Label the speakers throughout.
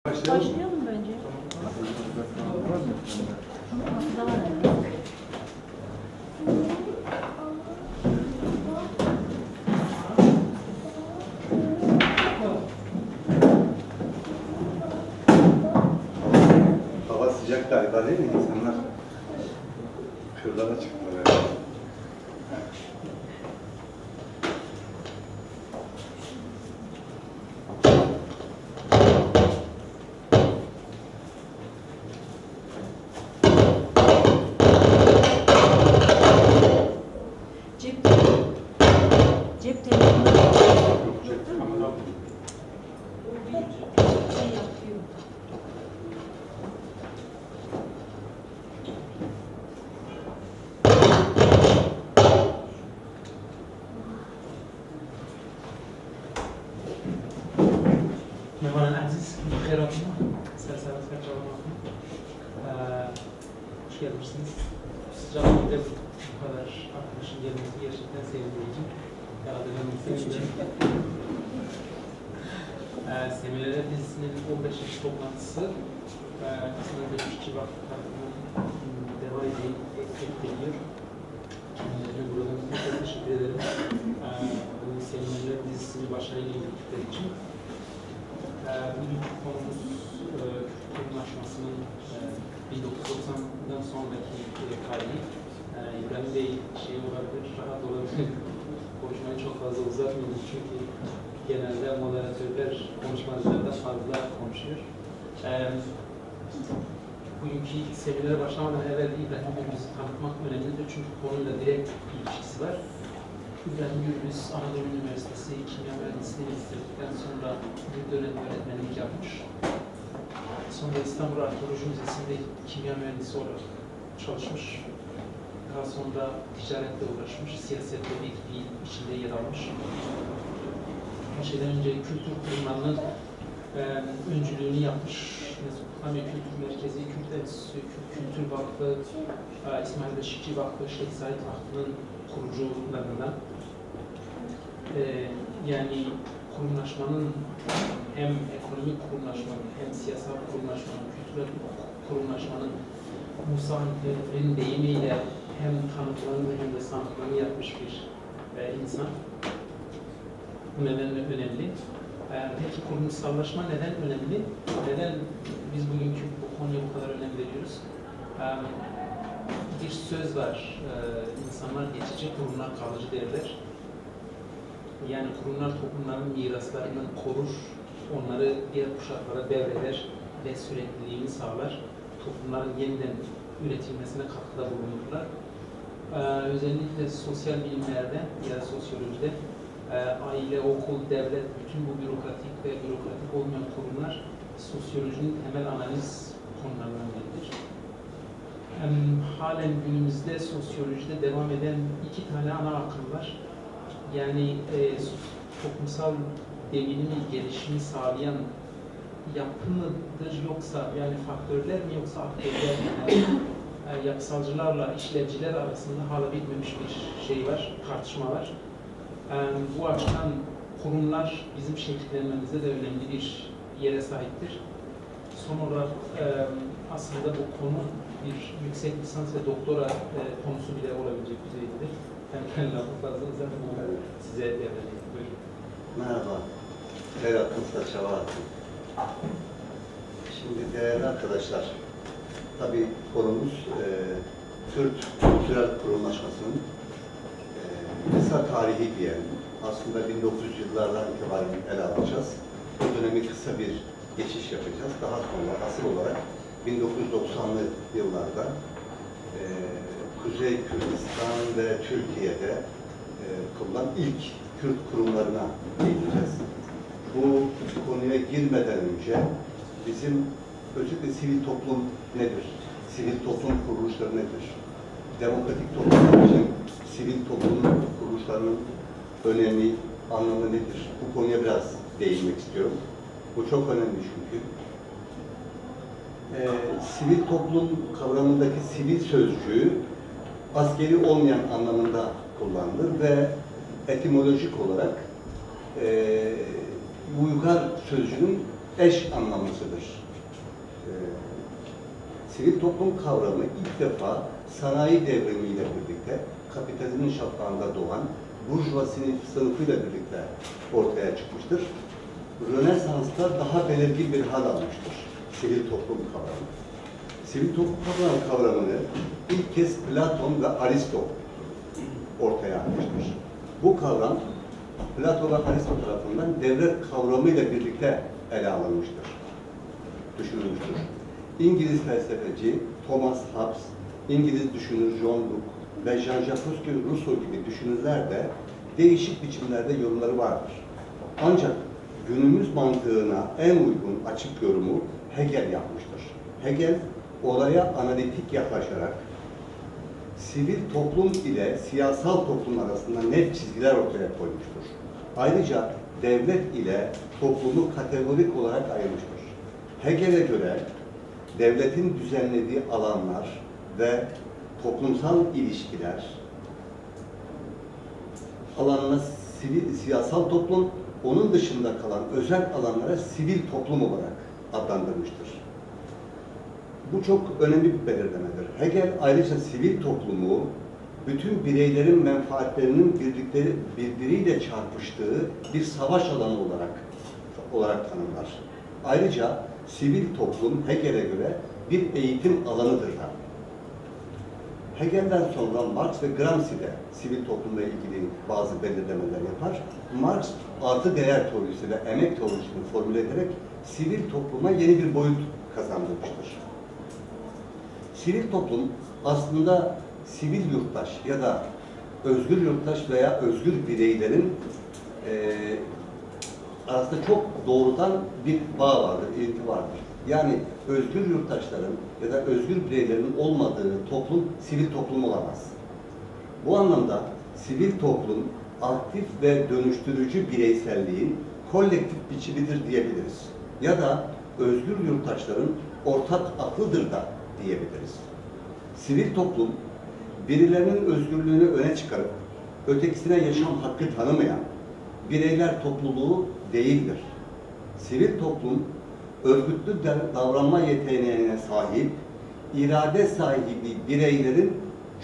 Speaker 1: Başlayalım bence. Masada var yani.
Speaker 2: Hava sıcak galiba değil mi? İnsanlar kırlara çıktılar yani.
Speaker 1: Cep telefonu
Speaker 2: Yok cep kamera.
Speaker 1: şey yapıyor.
Speaker 3: مهمان عزیز خیراتون سلسله çabalamadım. Hoş gelmişsiniz. Sıcak bir bu kadar arkadaşın gelmesi gerçekten sevindirici. Yaradılan sevindim. Seminere dizisinin 15. toplantısı aslında Dönüşçü Vakfı tarafından devam ediliyor. Kendilerine buradan çok teşekkür ederim. Bu seminerler dizisini başarıyla yürüttükleri için. Bugünkü konumuz kurumlaşmasının 1990'dan sonraki kaydı. İbrahim Bey şey olabilir, rahat olabilir. Konuşmayı çok fazla uzatmıyoruz çünkü genelde moderatörler konuşmacılardan fazla konuşuyor. Bugünkü seminere başlamadan evvel İbrahim Gürbüz'ü tanıtmak önemlidir çünkü konuyla direkt ilişkisi var. İbrahim Gürbüz, Anadolu Üniversitesi Kimya Mühendisliğini bitirdikten sonra bir dönem öğretmenlik yapmış. Sonra İstanbul Arkeoloji Müzesi'nde kimya mühendisi olarak çalışmış. Daha sonra ticaretle uğraşmış, siyasette bir içinde yer almış. Her şeyden önce kültür kurumlarının öncülüğünü yapmış. Mesutami Kültür Merkezi, Kürt Enstitüsü, Kültür Vakfı, İsmail Beşikçi Vakfı, Şeyh Said Vakfı'nın kurucularından. Yani kurumlaşmanın hem ekonomik kurumlaşmanın, hem siyasal kurumlaşmanın, kültürel kurumlaşmanın Musa Antep'in deyimiyle hem tanıtlarını hem de sanatlarını yapmış bir insan. Bu nedenle önemli. Peki kurumsallaşma neden önemli? Neden biz bugünkü bu konuya bu kadar önem veriyoruz? Bir söz var, insanlar geçici, kurumlar kalıcı derler. Yani kurumlar toplumların miraslarını korur, onları diğer kuşaklara devreder ve sürekliliğini sağlar. Toplumların yeniden üretilmesine katkıda bulunurlar. Özellikle sosyal bilimlerde ya da sosyolojide aile, okul, devlet, bütün bu bürokratik ve bürokratik olmayan kurumlar sosyolojinin temel analiz konularından biridir. Halen günümüzde sosyolojide devam eden iki tane ana akım var. Yani toplumsal devinimi, gelişimi sağlayan yapı mıdır yoksa yani faktörler mi yoksa aktörler mi? Yapısalcılarla işlevciler arasında hala bitmemiş bir şey var, tartışma var. Bu açıdan kurumlar bizim şekillenmemizde de önemli bir yere sahiptir. Son olarak aslında bu konu bir yüksek lisans ve doktora konusu bile olabilecek düzeydedir. Ben lafı fazla uzatmadan size devredeyim. Buyurun.
Speaker 2: Merhaba. Ferhat Mustafa Çavarat'ım. Şimdi değerli arkadaşlar, tabii konumuz Kürt kültürel kurumlaşmasının kısa tarihi diyelim. Aslında 1900 yıllardan itibaren ele alacağız. Bu dönemi kısa bir geçiş yapacağız. Daha sonra asıl olarak 1990'lı yıllarda Kuzey Kürdistan ve Türkiye'de kurulan ilk Kürt kurumlarına değineceğiz. Bu konuya girmeden önce bizim özellikle sivil toplum nedir? Sivil toplum kuruluşları nedir? Demokratik toplum için sivil toplum kuruluşlarının önemi, anlamı nedir? Bu konuya biraz değinmek istiyorum. Bu çok önemli çünkü. Sivil toplum kavramındaki sivil sözcüğü askeri olmayan anlamında kullanılır ve etimolojik olarak Uygar sözcüğünün eş anlamlısıdır. Sivil toplum kavramı ilk defa sanayi devrimiyle birlikte kapitalizmin şafağında doğan burjuva sınıfıyla birlikte ortaya çıkmıştır. Rönesans'ta daha belirgin bir hal almıştır sivil toplum kavramı. Sivil toplum kavramını ilk kez Platon ve Aristo ortaya atmıştır. Bu kavram Platon ve Aristo tarafından devlet kavramıyla birlikte ele alınmıştır, düşünülmüştür. İngiliz felsefeci Thomas Hobbes, İngiliz düşünür John Locke ve Jean-Jacques Rousseau gibi düşünürler de değişik biçimlerde yorumları vardır. Ancak günümüz mantığına en uygun açık yorumu Hegel yapmıştır. Hegel, olaya analitik yaklaşarak sivil toplum ile siyasal toplum arasında net çizgiler ortaya koymuştur. Ayrıca devlet ile toplumu kategorik olarak ayırmıştır. Hegel'e göre devletin düzenlediği alanlar ve toplumsal ilişkiler alanına siyasal toplum, onun dışında kalan özel alanlara sivil toplum olarak adlandırmıştır. Bu çok önemli bir belirlemedir. Hegel ayrıca sivil toplumu bütün bireylerin menfaatlerinin birbiriyle çarpıştığı bir savaş alanı olarak tanımlar. Ayrıca sivil toplum Hegel'e göre bir eğitim alanıdır da. Hegel'den sonra Marx ve Gramsci de sivil toplumla ilgili bazı belirlemeler yapar. Marx artı değer teorisi ve emek teorisini formüle ederek sivil topluma yeni bir boyut kazandırmıştır. Sivil toplum aslında sivil yurttaş ya da özgür yurttaş veya özgür bireylerin arasında çok doğrudan bir bağ vardır, ilgi vardır. Yani özgür yurttaşların ya da özgür bireylerin olmadığı toplum sivil toplum olamaz. Bu anlamda sivil toplum aktif ve dönüştürücü bireyselliğin kolektif biçimidir diyebiliriz. Ya da özgür yurttaşların ortak aklıdır da diyebiliriz. Sivil toplum birilerinin özgürlüğünü öne çıkarıp ötekisine yaşam hakkı tanımayan bireyler topluluğu değildir. Sivil toplum örgütlü davranma yeteneğine sahip, irade sahibi bireylerin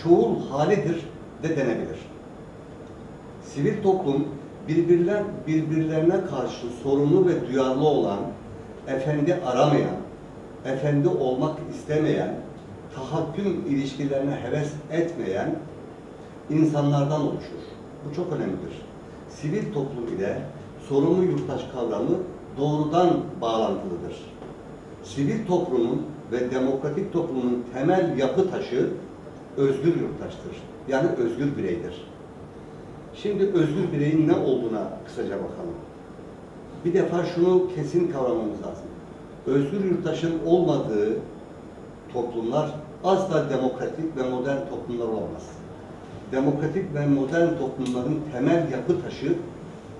Speaker 2: çoğul halidir de denebilir. Sivil toplum birbirlerine karşı sorumlu ve duyarlı olan, efendi aramayan, efendi olmak istemeyen, tahakküm ilişkilerine heves etmeyen insanlardan oluşur. Bu çok önemlidir. Sivil toplum ile sorumlu yurttaş kavramı doğrudan bağlantılıdır. Sivil toplumun ve demokratik toplumun temel yapı taşı özgür yurttaştır. Yani özgür bireydir. Şimdi özgür bireyin ne olduğuna kısaca bakalım. Bir defa şunu kesin kavramamız lazım. Özgür yurttaşın olmadığı toplumlar asla demokratik ve modern toplumlar olmaz. Demokratik ve modern toplumların temel yapı taşı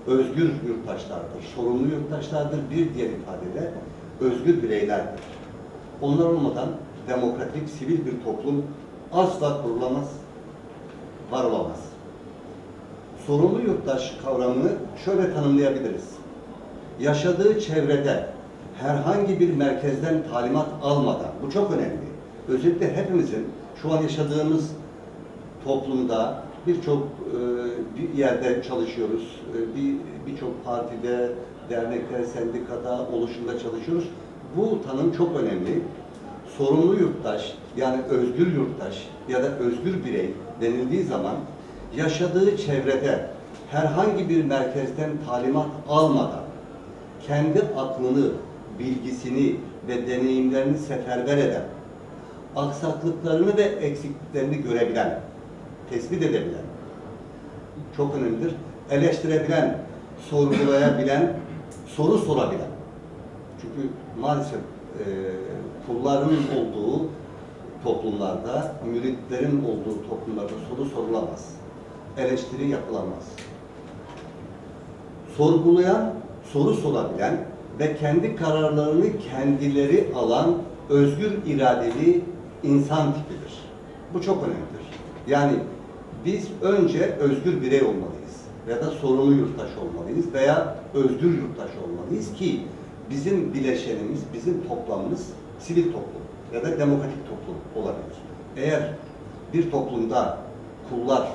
Speaker 2: özgür yurttaşlardır, sorumlu yurttaşlardır, bir diğer ifadeyle özgür bireylerdir. Onlar olmadan demokratik, sivil bir toplum asla kurulamaz, var olamaz. Sorumlu yurttaş kavramını şöyle tanımlayabiliriz. Yaşadığı çevrede herhangi bir merkezden talimat almadan, bu çok önemli. Özellikle hepimizin şu an yaşadığımız toplumda birçok bir yerde çalışıyoruz, birçok partide, dernekler, sendikada, oluşumda çalışıyoruz. Bu tanım çok önemli. Sorumlu yurttaş, yani özgür yurttaş ya da özgür birey denildiği zaman yaşadığı çevrede herhangi bir merkezden talimat almadan kendi aklını, bilgisini ve deneyimlerini seferber eden, aksaklıklarını ve eksikliklerini görebilen, tespit edebilen, çok önemlidir, eleştirebilen, sorgulayabilen, soru sorabilen. Çünkü maalesef kulların olduğu toplumlarda, müritlerin olduğu toplumlarda soru sorulamaz, eleştiri yapılamaz. Sorgulayan, soru sorabilen ve kendi kararlarını kendileri alan özgür iradeli insan tipidir. Bu çok önemlidir. Yani biz önce özgür birey olmalıyız ya da sorumlu yurttaş olmalıyız veya özgür yurttaş olmalıyız ki bizim bileşenimiz, bizim toplamımız sivil toplum ya da demokratik toplum olabilir. Eğer bir toplumda kullar,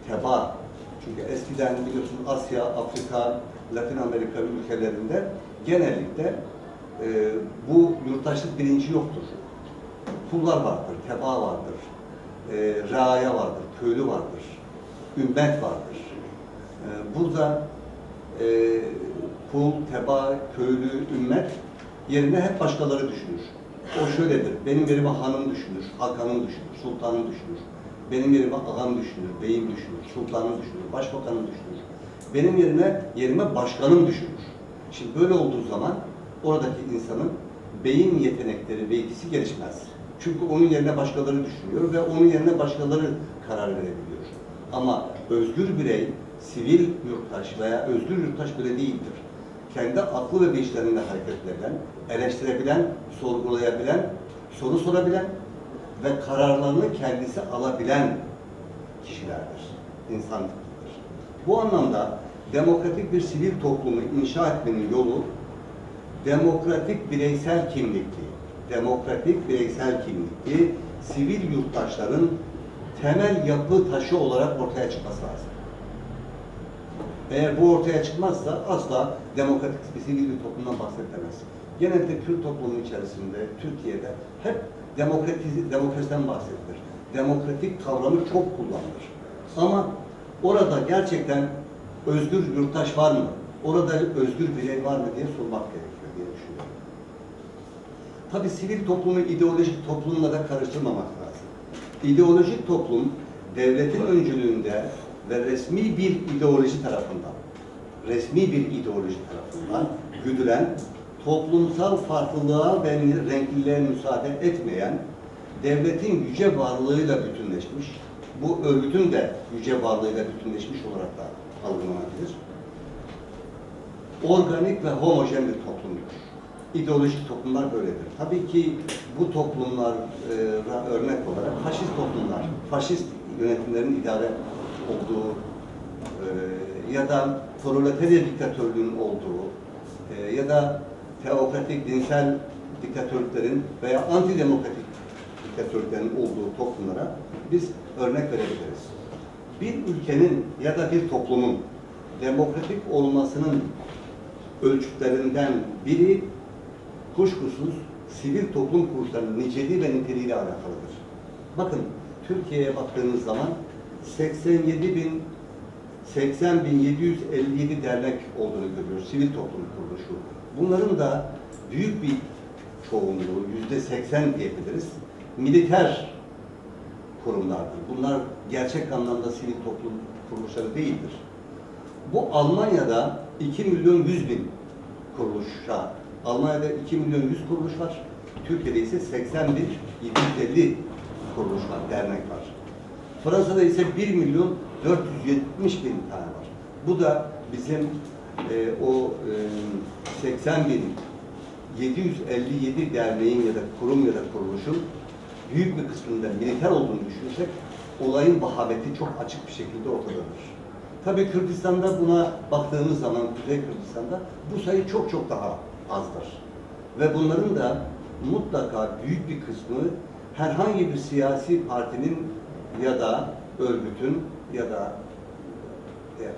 Speaker 2: tebaa, çünkü eskiden biliyorsun Asya, Afrika, Latin Amerika ülkelerinde genellikle bu yurttaşlık bilinci yoktur. Kullar vardır, tebaa vardır, raaya vardır, köylü vardır, ümmet vardır. Burada kul, tebaa, köylü, ümmet yerine hep başkaları düşünür. O şöyledir, benim yerime hanım düşünür, hakanım düşünür, sultanım düşünür. Benim yerime ağam düşünür, beyim düşünür, sultanım düşünür, başbakanım düşünür. Benim yerime başkanım düşünür. Şimdi böyle olduğu zaman oradaki insanın beyin yetenekleri ve yetisi gelişmez. Çünkü onun yerine başkaları düşünüyor ve onun yerine başkaları karar verebiliyor. Ama özgür birey, sivil yurttaş veya özgür yurttaş böyle değildir. Kendi aklı ve vicdanıyla hareket edebilen, eleştirebilen, sorgulayabilen, soru sorabilen ve kararlarını kendisi alabilen kişilerdir, insandır. Bu anlamda demokratik bir sivil toplumu inşa etmenin yolu demokratik bireysel kimlikli sivil yurttaşların temel yapı taşı olarak ortaya çıkması lazım. Eğer bu ortaya çıkmazsa asla demokratik bir sivil bir toplumdan bahsedilemez. Genelde Kürt toplumu içerisinde, Türkiye'de hep demokrasiden bahsedilir. Demokratik kavramı çok kullanılır. Ama orada gerçekten özgür yurttaş var mı? Orada özgür birey var mı diye sormak gerekiyor diye düşünüyorum. Tabii sivil toplumu ideolojik toplumla da karıştırmamak lazım. İdeolojik toplum devletin öncülüğünde ve resmi bir ideoloji tarafından güdülen, toplumsal farklılığa ve renkliliğe müsaade etmeyen, devletin yüce varlığıyla bütünleşmiş, bu örgütün de yüce varlığıyla bütünleşmiş olarak da algılanabilir. Organik ve homojen bir toplumdur. İdeolojik toplumlar böyledir. Tabii ki bu toplumlar örnek olarak faşist toplumlar, faşist yönetimlerin idare olduğu ya da proletarya diktatörlüğünün olduğu ya da teokratik dinsel diktatörlüklerin veya antidemokratik diktatörlüklerin olduğu toplumlara biz örnek verebiliriz. Bir ülkenin ya da bir toplumun demokratik olmasının ölçütlerinden biri kuşkusuz sivil toplum kuruluşlarının niceliği ve niteliğiyle alakalıdır. Bakın Türkiye'ye baktığınız zaman 80.757 dernek olduğunu görüyoruz. Sivil toplum kuruluşu. Bunların da büyük bir çoğunluğu, %80 diyebiliriz, militer kurumlardır. Bunlar gerçek anlamda sivil toplum kuruluşları değildir. Bu Almanya'da 2.100.000 kuruluşa, Almanya'da 2.100.000 kuruluş var. Türkiye'de ise 80.750 kuruluş var, dernek var. Fransa'da ise 1.470.000 tane var. Bu da bizim o 80.757 derneğin ya da kurum ya da kuruluşun büyük bir kısmında militer olduğunu düşünürsek olayın vahabeti çok açık bir şekilde ortadadır. Tabii Kürdistan'da buna baktığımız zaman, Kuzey Kürdistan'da bu sayı çok çok daha azdır. Ve bunların da mutlaka büyük bir kısmı herhangi bir siyasi partinin ya da örgütün ya da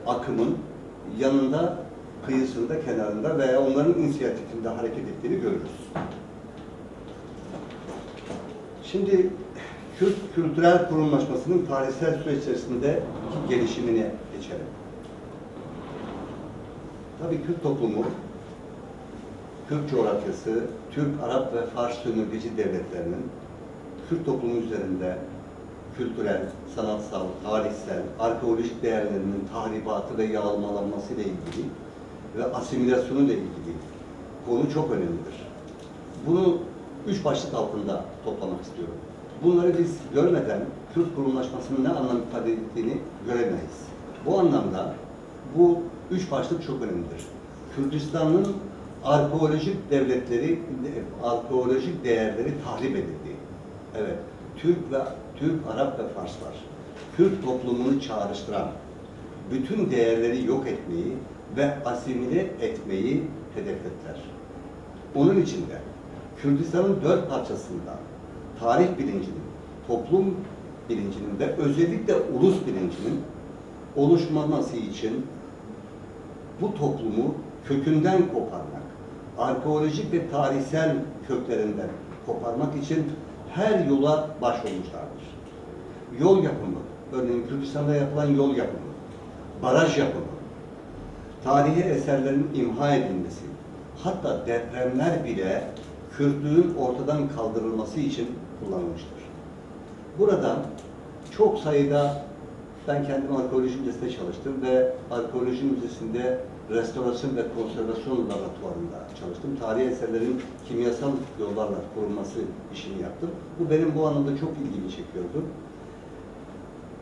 Speaker 2: akımın yanında, kıyısında, kenarında veya onların inisiyatifinde hareket ettiğini görürüz. Şimdi Kürt kültürel kurumlaşmasının tarihsel süreç içerisinde gelişimine geçelim. Tabii Kürt toplumu, Kürt coğrafyası, Türk, Arap ve Fars sömürgeci devletlerinin Kürt toplumu üzerinde kültürel, sanatsal, tarihsel, arkeolojik değerlerinin tahribatı ve yağmalanması ile ilgili ve asimilasyonu ile ilgili konu çok önemlidir. Bunu 3 başlık altında toplamak istiyorum. Bunları biz görmeden Kürt kurumlaşmasının ne anlam ifade ettiğini göremeyiz. Bu anlamda bu 3 başlık çok önemlidir. Kürdistan'ın arkeolojik devletleri, arkeolojik değerleri tahrip edildi. Evet, Türk, Arap ve Farslar, Kürt toplumunu çağrıştıran bütün değerleri yok etmeyi ve asimile etmeyi hedeflediler. Onun için de Kürdistan'ın 4 parçasında tarih bilincinin, toplum bilincinin ve özellikle ulus bilincinin oluşmaması için bu toplumu kökünden koparmak, arkeolojik ve tarihsel köklerinden koparmak için her yola başvurmuşlardır. Yol yapımı, örneğin Kürdistan'da yapılan yol yapımı, baraj yapımı, tarihi eserlerin imha edilmesi, hatta depremler bile Kürtlüğün ortadan kaldırılması için kullanılmıştır. Burada çok sayıda, ben kendim arkeoloji müzesinde çalıştım ve arkeoloji müzesinde restorasyon ve konservasyon laboratuvarında çalıştım. Tarihi eserlerin kimyasal yollarla korunması işini yaptım. Bu benim bu anlamda çok ilgimi çekiyordu.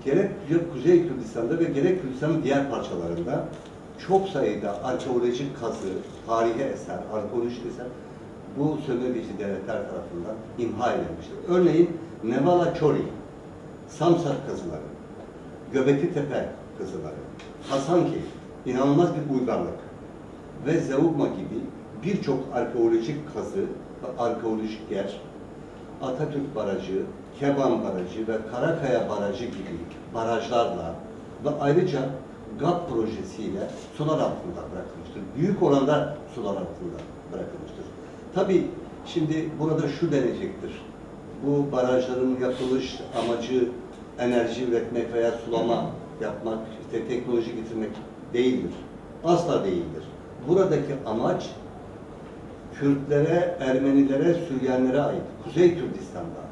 Speaker 2: Gerek Kuzey Kürdistan'da ve gerek Kürdistan'ın diğer parçalarında çok sayıda arkeolojik kazı, tarihi eser, arkeolojik eser bu sömürgeci devletler tarafından imha edilmiştir. Örneğin Nevala Çori, Samsak kazıları, Göbekli Tepe kazıları, Hasankeyf, inanılmaz bir uygarlık ve Zeugma gibi birçok arkeolojik kazı ve arkeolojik yer, Atatürk Barajı, Keban Barajı ve Karakaya Barajı gibi barajlarla ve ayrıca GAP projesiyle sular altında bırakılmıştır. Büyük oranda sular altında bırakılmıştır. Tabii şimdi burada şu denecektir. Bu barajların yapılış amacı enerji üretmek veya sulama yapmak, işte teknoloji getirmek değildir. Asla değildir. Buradaki amaç Kürtlere, Ermenilere, Süryanilere ait Kuzey Kürdistan'da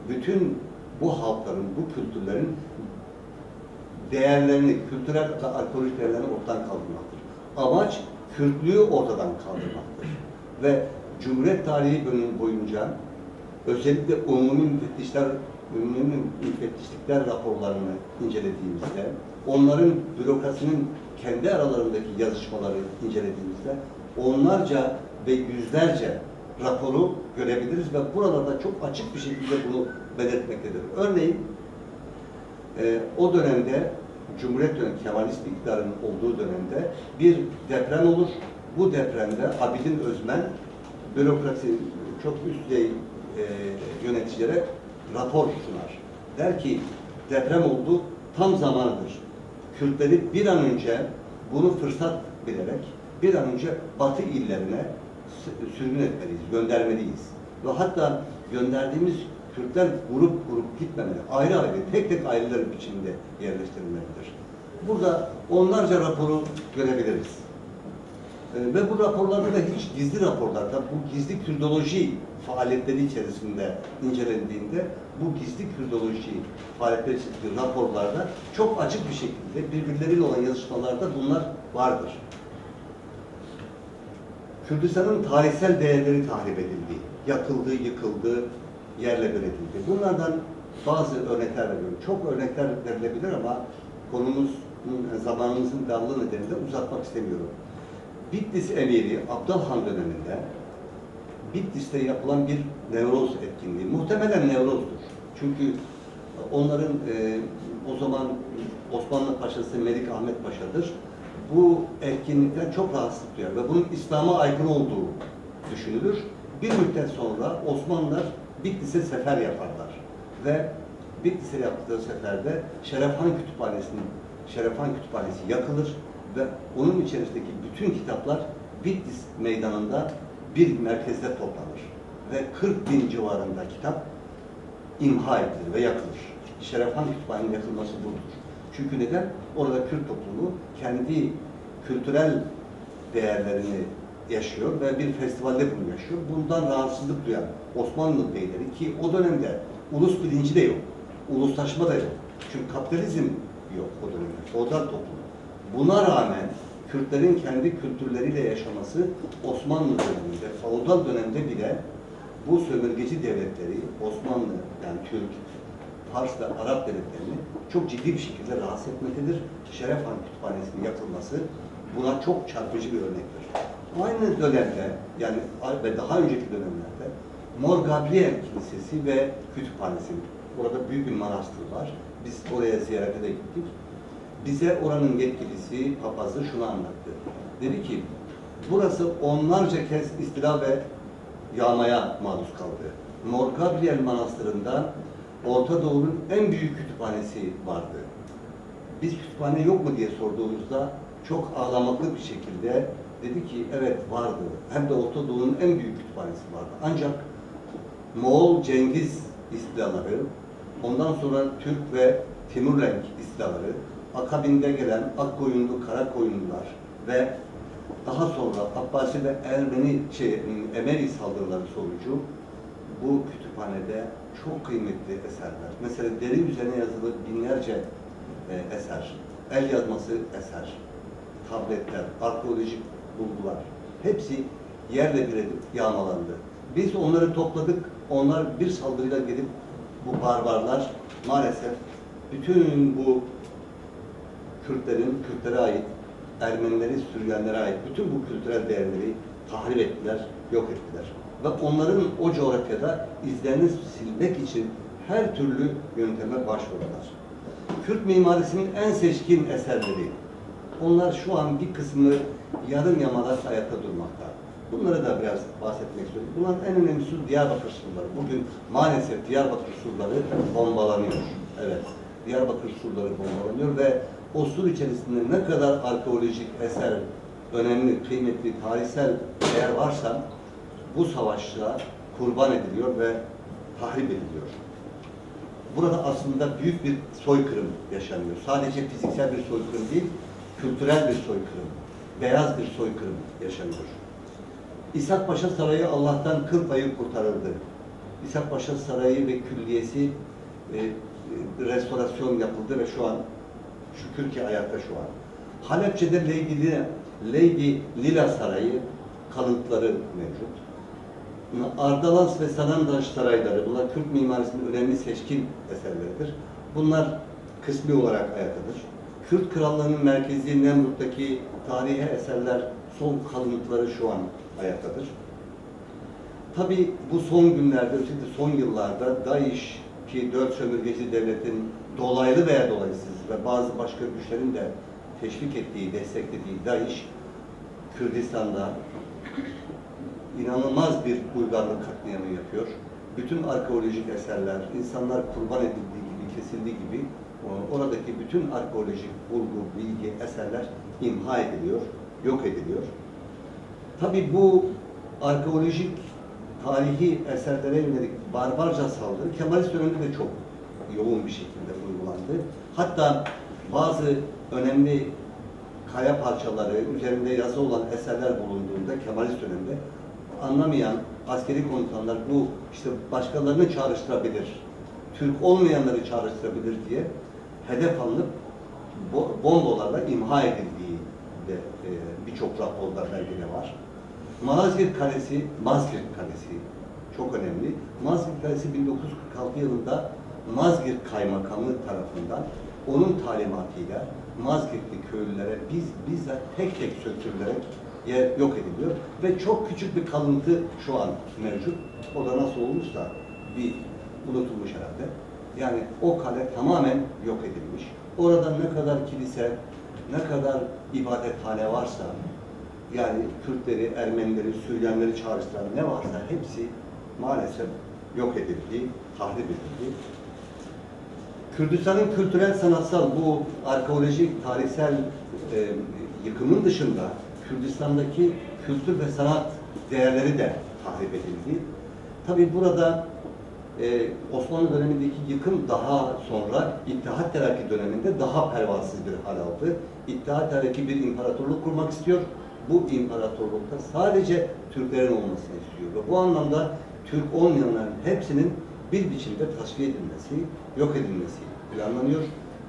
Speaker 2: bütün bu halkların, bu kültürlerin değerlerini, kültürel ve arkeolojik değerlerini ortadan kaldırmaktır. Amaç Kürtlüğü ortadan kaldırmaktır. Ve Cumhuriyet tarihi boyunca özellikle umumi müfettişlikler raporlarını incelediğimizde, onların bürokrasinin kendi aralarındaki yazışmaları incelediğimizde onlarca ve yüzlerce raporu görebiliriz ve buralarda çok açık bir şekilde bunu belirtmektedir. Örneğin o dönemde Cumhuriyet dönemi, Kemalist iktidarın olduğu dönemde bir deprem olur. Bu depremde Abidin Özmen bürokrasi çok üst düzey yöneticilere rapor sunar. Der ki deprem oldu, tam zamanıdır. Kürtleri bir an önce bunu fırsat bilerek bir an önce Batı illerine sürgün etmeliyiz, göndermeliyiz. Ve hatta gönderdiğimiz Kürtler grup grup gitmemeli, ayrı ayrı, tek tek aileler içinde yerleştirilmelidir. Burada onlarca raporu görebiliriz. Ve bu raporlarda da hiç gizli raporlarda, bu gizli Kürdoloji faaliyetleri içerisinde incelendiğinde, bu gizli Kürdoloji faaliyetleri içerisinde raporlarda çok açık bir şekilde birbirleriyle olan yazışmalarda bunlar vardır. Kürdistan'ın tarihsel değerleri tahrip edildi, yakıldı, yıkıldı, yerle bir edildi. Bunlardan bazı örnekler veriyorum. Çok örnekler verilebilir ama konumuzun, zamanımızın darlığı nedeniyle uzatmak istemiyorum. Bitlis Emiri Abdalhan döneminde Bitlis'te yapılan bir Nevroz etkinliği, muhtemelen Nevroz'dur. Çünkü onların o zaman Osmanlı Paşası Melik Ahmet Paşa'dır. Bu etkinlikten çok rahatsızlık duyar ve bunun İslam'a aykırı olduğu düşünülür. Bir müddet sonra Osmanlılar Bitlis'e sefer yaparlar ve Bitlis'e yaptığı seferde Şerefhan Kütüphanesi yakılır ve onun içerisindeki bütün kitaplar Bitlis meydanında bir merkezde toplanır ve 40 bin civarında kitap imha edilir ve yakılır. Şerefhan Kütüphanesi'nin yakılması budur. Çünkü neden? Orada Kürt toplumu kendi kültürel değerlerini yaşıyor ve bir festivalde bunu yaşıyor. Bundan rahatsızlık duyan Osmanlı beyleri ki o dönemde ulus bilinci de yok, uluslaşma da yok. Çünkü kapitalizm yok o dönemde, feodal toplum. Buna rağmen Kürtlerin kendi kültürleriyle yaşaması Osmanlı döneminde, feodal dönemde bile bu sömürgeci devletleri, Osmanlı, yani Türk, Fars ve Arap devletlerini çok ciddi bir şekilde rahatsız etmektedir. Şerefhan Kütüphanesi'nin yakılması buna çok çarpıcı bir örnektir. Aynı dönemde, yani ve daha önceki dönemlerde Mor Gabriel Kilisesi ve Kütüphanesi, orada büyük bir manastır var. Biz oraya ziyarete de gittik. Bize oranın yetkilisi, papazı şunu anlattı. Dedi ki, burası onlarca kez istila ve yağmaya maruz kaldı. Mor Gabriel Manastırı'nda Orta Doğu'nun en büyük kütüphanesi vardı. Biz kütüphane yok mu diye sorduğumuzda çok ağlamaklı bir şekilde dedi ki evet vardı. Hem de Orta Doğu'nun en büyük kütüphanesi vardı. Ancak Moğol Cengiz istilaları, ondan sonra Türk ve Timurlenk istilaları, akabinde gelen Akkoyunlu, Karakoyunlular ve daha sonra Abbasi ve Emeri saldırıları sonucu bu kütüphanede çok kıymetli eserler. Mesela deri üzerine yazılı binlerce eser, el yazması eser, tabletler, arkeolojik bulgular hepsi yerle bir edip yağmalandı. Biz onları topladık. Onlar bir saldırıyla gelip bu barbarlar maalesef bütün bu Kürtlere ait, Ermenileri, Süryanlara ait bütün bu kültürel değerleri tahrip ettiler, yok ettiler. Ve onların o coğrafyada izlerini silmek için her türlü yönteme başvurdular. Kürt mimarisinin en seçkin eserleri, onlar şu an bir kısmı yarım yamalak ayakta durmakta. Bunları da biraz bahsetmek istiyorum. Bunların en önemlisi Diyarbakır surları. Bugün maalesef Diyarbakır surları bombalanıyor. Evet, Diyarbakır surları bombalanıyor ve o sur içerisinde ne kadar arkeolojik eser, önemli, kıymetli, tarihsel değer varsa bu savaşta kurban ediliyor ve tahrip ediliyor. Burada aslında büyük bir soykırım yaşanıyor. Sadece fiziksel bir soykırım değil, kültürel bir soykırım, beyaz bir soykırım yaşanıyor. İshak Paşa Sarayı Allah'tan kıl payı kurtarıldı. İshak Paşa Sarayı ve külliyesi restorasyon yapıldı ve şu an şükür ki ayakta şu an. Halepçe'de Lady Lila Sarayı kalıntıları mevcut. Ardalans ve Sanandaş sarayları, bunlar Kürt mimarisinin önemli seçkin eserleridir. Bunlar kısmi olarak ayaktadır. Kürt krallığının merkezi Nemrut'taki tarihi eserler, son kalıntıları şu an ayaktadır. Tabi bu son günlerde, özellikle son yıllarda DAEŞ ki 4 sömürgeci devletin dolaylı veya dolaysız ve bazı başka güçlerin de teşvik ettiği, desteklediği DAEŞ, Kürdistan'da inanılmaz bir uygarlık katliamı yapıyor. Bütün arkeolojik eserler, insanlar kurban edildiği gibi, kesildiği gibi oradaki bütün arkeolojik bulgu, bilgi, eserler imha ediliyor, yok ediliyor. Tabii bu arkeolojik, tarihi eserlere yönelik barbarca saldırı Kemalist döneminde de çok yoğun bir şekilde uygulandı. Hatta bazı önemli kaya parçaları, üzerinde yazı olan eserler bulunduğunda Kemalist döneminde anlamayan askeri komutanlar bu işte başkalarını çağrıştırabilir, Türk olmayanları çağrıştırabilir diye hedef alınıp bombalarla imha edildiği de birçok raporda belgede var. Mazgirt Kalesi çok önemli. Mazgirt Kalesi 1946 yılında Mazgirt Kaymakamı tarafından onun talimatıyla Mazgirtli köylülere bizzat tek tek söktürülerek yok ediliyor ve çok küçük bir kalıntı şu an mevcut. O da nasıl olmuşsa bir unutulmuş herhalde. Yani o kale tamamen yok edilmiş. Orada ne kadar kilise, ne kadar ibadethane varsa, yani Kürtleri, Ermenileri, Süryanları çağrıştıran ne varsa hepsi maalesef yok edildi, tahrip edildi. Kürdistan'ın kültürel, sanatsal, bu arkeolojik, tarihsel yıkımın dışında Kürdistan'daki kültür ve sanat değerleri de tahrip edildi. Tabii burada Osmanlı dönemindeki yıkım daha sonra İttihat Terakki döneminde daha pervasız bir hal aldı. İttihat Terakki bir imparatorluk kurmak istiyor. Bu imparatorlukta sadece Türklerin olmasını istiyor. Ve bu anlamda Türk olmayanların hepsinin bir biçimde tasfiye edilmesi, yok edilmesi planlanıyor.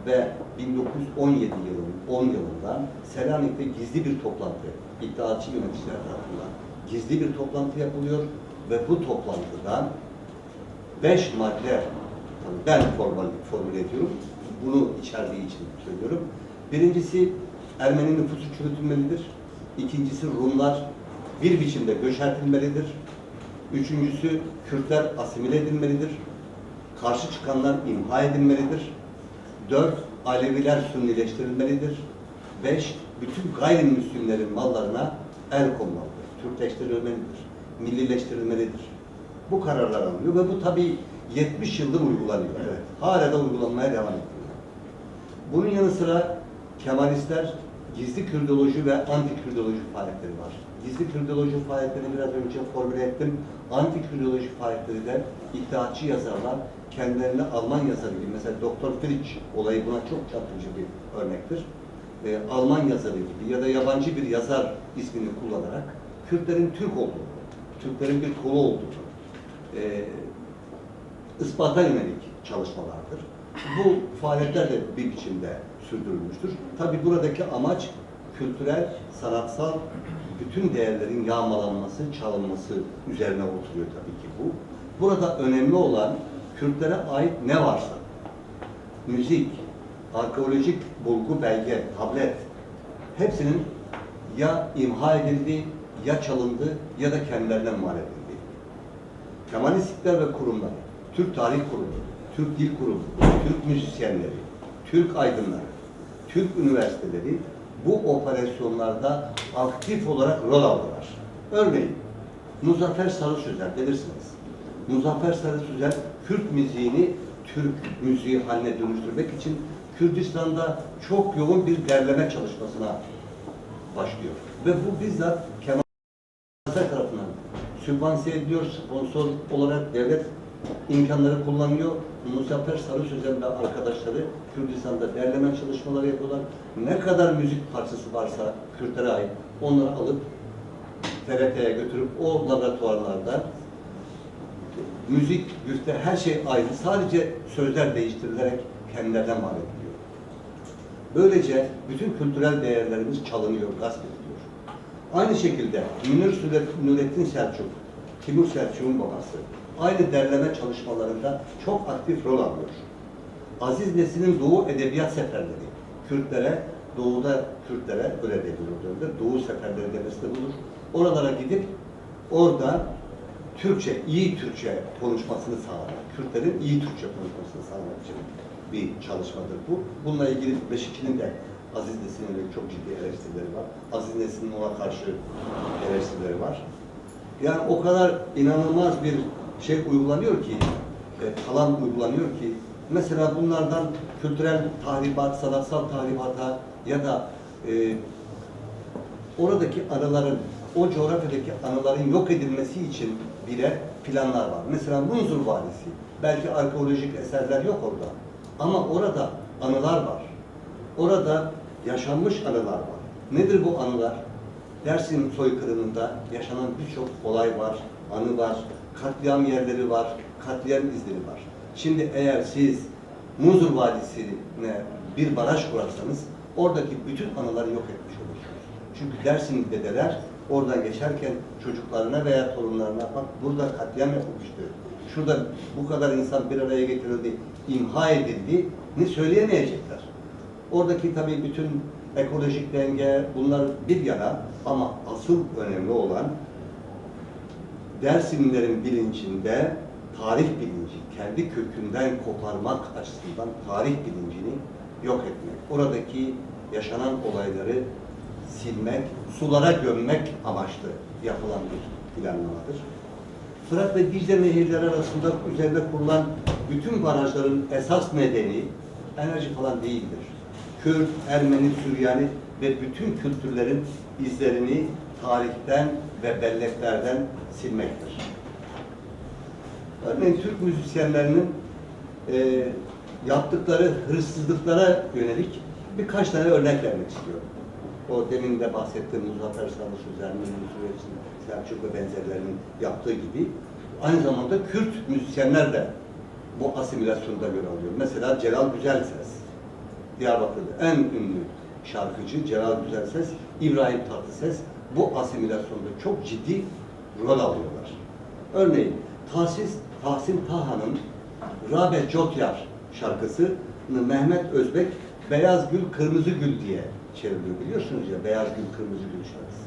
Speaker 2: Ve 1917 yılının 10 yılında Selanik'te gizli bir toplantı, İttihatçı yöneticiler tarafından gizli bir toplantı yapılıyor ve bu toplantıda 5 madde, ben formüle ediyorum, bunu içerdiği için söylüyorum. Birincisi, Ermeni nüfusu çürütülmelidir. İkincisi, Rumlar bir biçimde göçertilmelidir. Üçüncüsü, Kürtler asimile edilmelidir. Karşı çıkanlar imha edilmelidir. 4. Aleviler Sünnileştirilmelidir. 5. Bütün gayrimüslimlerin mallarına el konmalıdır. Türkleştirilmelidir. millileştirilmelidir. Bu kararlar alınıyor ve bu tabii 70 yıldır uygulanıyor. Evet. Hala da uygulanmaya devam ediyor. Bunun yanı sıra Kemalistler gizli Kürdoloji ve anti-Kürdoloji faaliyetleri var. Gizli Kürdoloji faaliyetlerini biraz önce formüle ettim. Anti-Kürdoloji faaliyetleri de iddiatçı yazarlar kendilerine Alman yazarı gibi, mesela Doktor Fritsch olayı buna çok çarpıcı bir örnektir. Alman yazarı gibi ya da yabancı bir yazar ismini kullanarak Kürtlerin Türk olduğunu, Türklerin bir kolu olduğunu ispata yönelik çalışmalardır. Bu faaliyetler de bir biçimde sürdürülmüştür. Tabii buradaki amaç kültürel, sanatsal bütün değerlerin yağmalanması, çalınması üzerine oturuyor tabii ki bu. Burada önemli olan Kürtlere ait ne varsa, müzik, arkeolojik bulgu, belge, tablet, hepsinin ya imha edildi, ya çalındı ya da kendilerinden mal edildi. Kemalistler ve kurumlar, Türk Tarih Kurumu, Türk Dil Kurumu, Türk müzisyenleri, Türk aydınları, Türk üniversiteleri bu operasyonlarda aktif olarak rol aldılar. Örneğin Muzaffer Sarı Sözer bilirsiniz. Muzaffer Sarı Sözer Kürt müziğini Türk müziği haline dönüştürmek için Kürdistan'da çok yoğun bir derleme çalışmasına başlıyor. Ve bu bizzat Kemalistler tarafından sübvanse ediliyor, sponsor olarak devlet imkanları kullanıyor. Muzaffer Sarı Sözen ve arkadaşları Kürdistan'da derleme çalışmaları yapıyorlar. Ne kadar müzik parçası varsa Kürtlere ait onları alıp TRT'ye götürüp o laboratuvarlarda müzik, güfte, her şey aynı. Sadece sözler değiştirilerek kendilerinden mal ediliyor. Böylece bütün kültürel değerlerimiz çalınıyor, gasp ediliyor. Aynı şekilde Nurettin Selçuk, Timur Selçuk'un babası, aynı derleme çalışmalarında çok aktif rol alıyor. Aziz Nesin'in Doğu Edebiyat Seferleri, Kürtlere, Doğu'da Kürtlere, öyle deniliyor, Doğu Seferleri demesi de budur. Oralara gidip orada Türkçe, iyi Türkçe konuşmasını sağlamak, Kürtlerin iyi Türkçe konuşmasını sağlamak için bir çalışmadır bu. Bununla ilgili Beşikçi'nin de Aziz Nesin'in çok ciddi eleştirileri var. Aziz Nesin'in ona karşı eleştirileri var. Yani o kadar inanılmaz bir şey uygulanıyor ki, kalan uygulanıyor ki, mesela bunlardan kültürel tahribat, sanatsal tahribata ya da oradaki anıların, o coğrafyadaki anıların yok edilmesi için bile planlar var. Mesela Munzur Vadisi, belki arkeolojik eserler yok orada ama orada anılar var. Orada yaşanmış anılar var. Nedir bu anılar? Dersim soykırımında yaşanan birçok olay var, anı var, katliam yerleri var, katliam izleri var. Şimdi eğer siz Munzur Vadisi'ne bir baraj kurarsanız oradaki bütün anıları yok etmiş olursunuz. Çünkü Dersim'li dedeler oradan geçerken çocuklarına veya torunlarına bak burada katliam yapılmıştı. Şurada bu kadar insan bir araya getirildi, imha edildi, ne söyleyemeyecekler. Oradaki tabii bütün ekolojik denge bunlar bir yana ama asıl önemli olan Dersimlilerin bilincinde tarih bilinci, kendi kökünden koparmak açısından tarih bilincini yok etmek. Oradaki yaşanan olayları silmek, sulara gömmek amaçlı yapılan bir planlamadır. Fırat ve Dicle nehirleri arasında üzerinde kurulan bütün barajların esas nedeni enerji falan değildir. Kürt, Ermeni, Süryani ve bütün kültürlerin izlerini tarihten ve belleklerden silmektir. Örneğin Türk müzisyenlerinin yaptıkları hırsızlıklara yönelik birkaç tane örnek vermek istiyorum. O demin de bahsettiğim Muzaffer Sarı Sözer'in, Selçuk ve benzerlerinin yaptığı gibi aynı zamanda Kürt müzisyenler de bu asimilasyonda yer alıyor. Mesela Celal Güzelses, Diyarbakır'da en ünlü şarkıcı Celal Güzelses, İbrahim Tatlıses bu asimilasyonda çok ciddi rol alıyorlar. Örneğin Tahsin Taha'nın Rabe Cotyar şarkısı Mehmet Özbek Beyaz Gül Kırmızı Gül diye çevriliyor. Biliyorsunuz ya Beyaz Gül Kırmızı Gül şarkısı.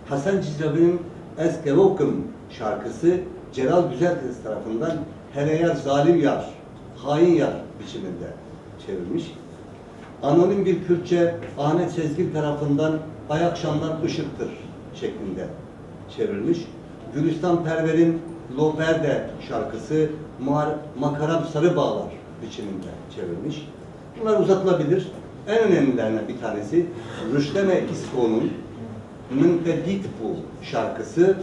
Speaker 2: Hasan Cizravi'nin Eskevokum şarkısı Celal Güzelses tarafından Hele yar zalim yar, hain yar biçiminde çevrilmiş. Anonim bir Kürtçe Ahmet Sezgin tarafından Ay akşamlar ışıktır şeklinde çevrilmiş. Gülistan Perver'in Lo Verde şarkısı Makaram Sarı Bağlar biçiminde çevrilmiş. Bunlar uzatılabilir. En önemlilerinden bir tanesi Rüşteme İsko'nun Müntedit bu şarkısı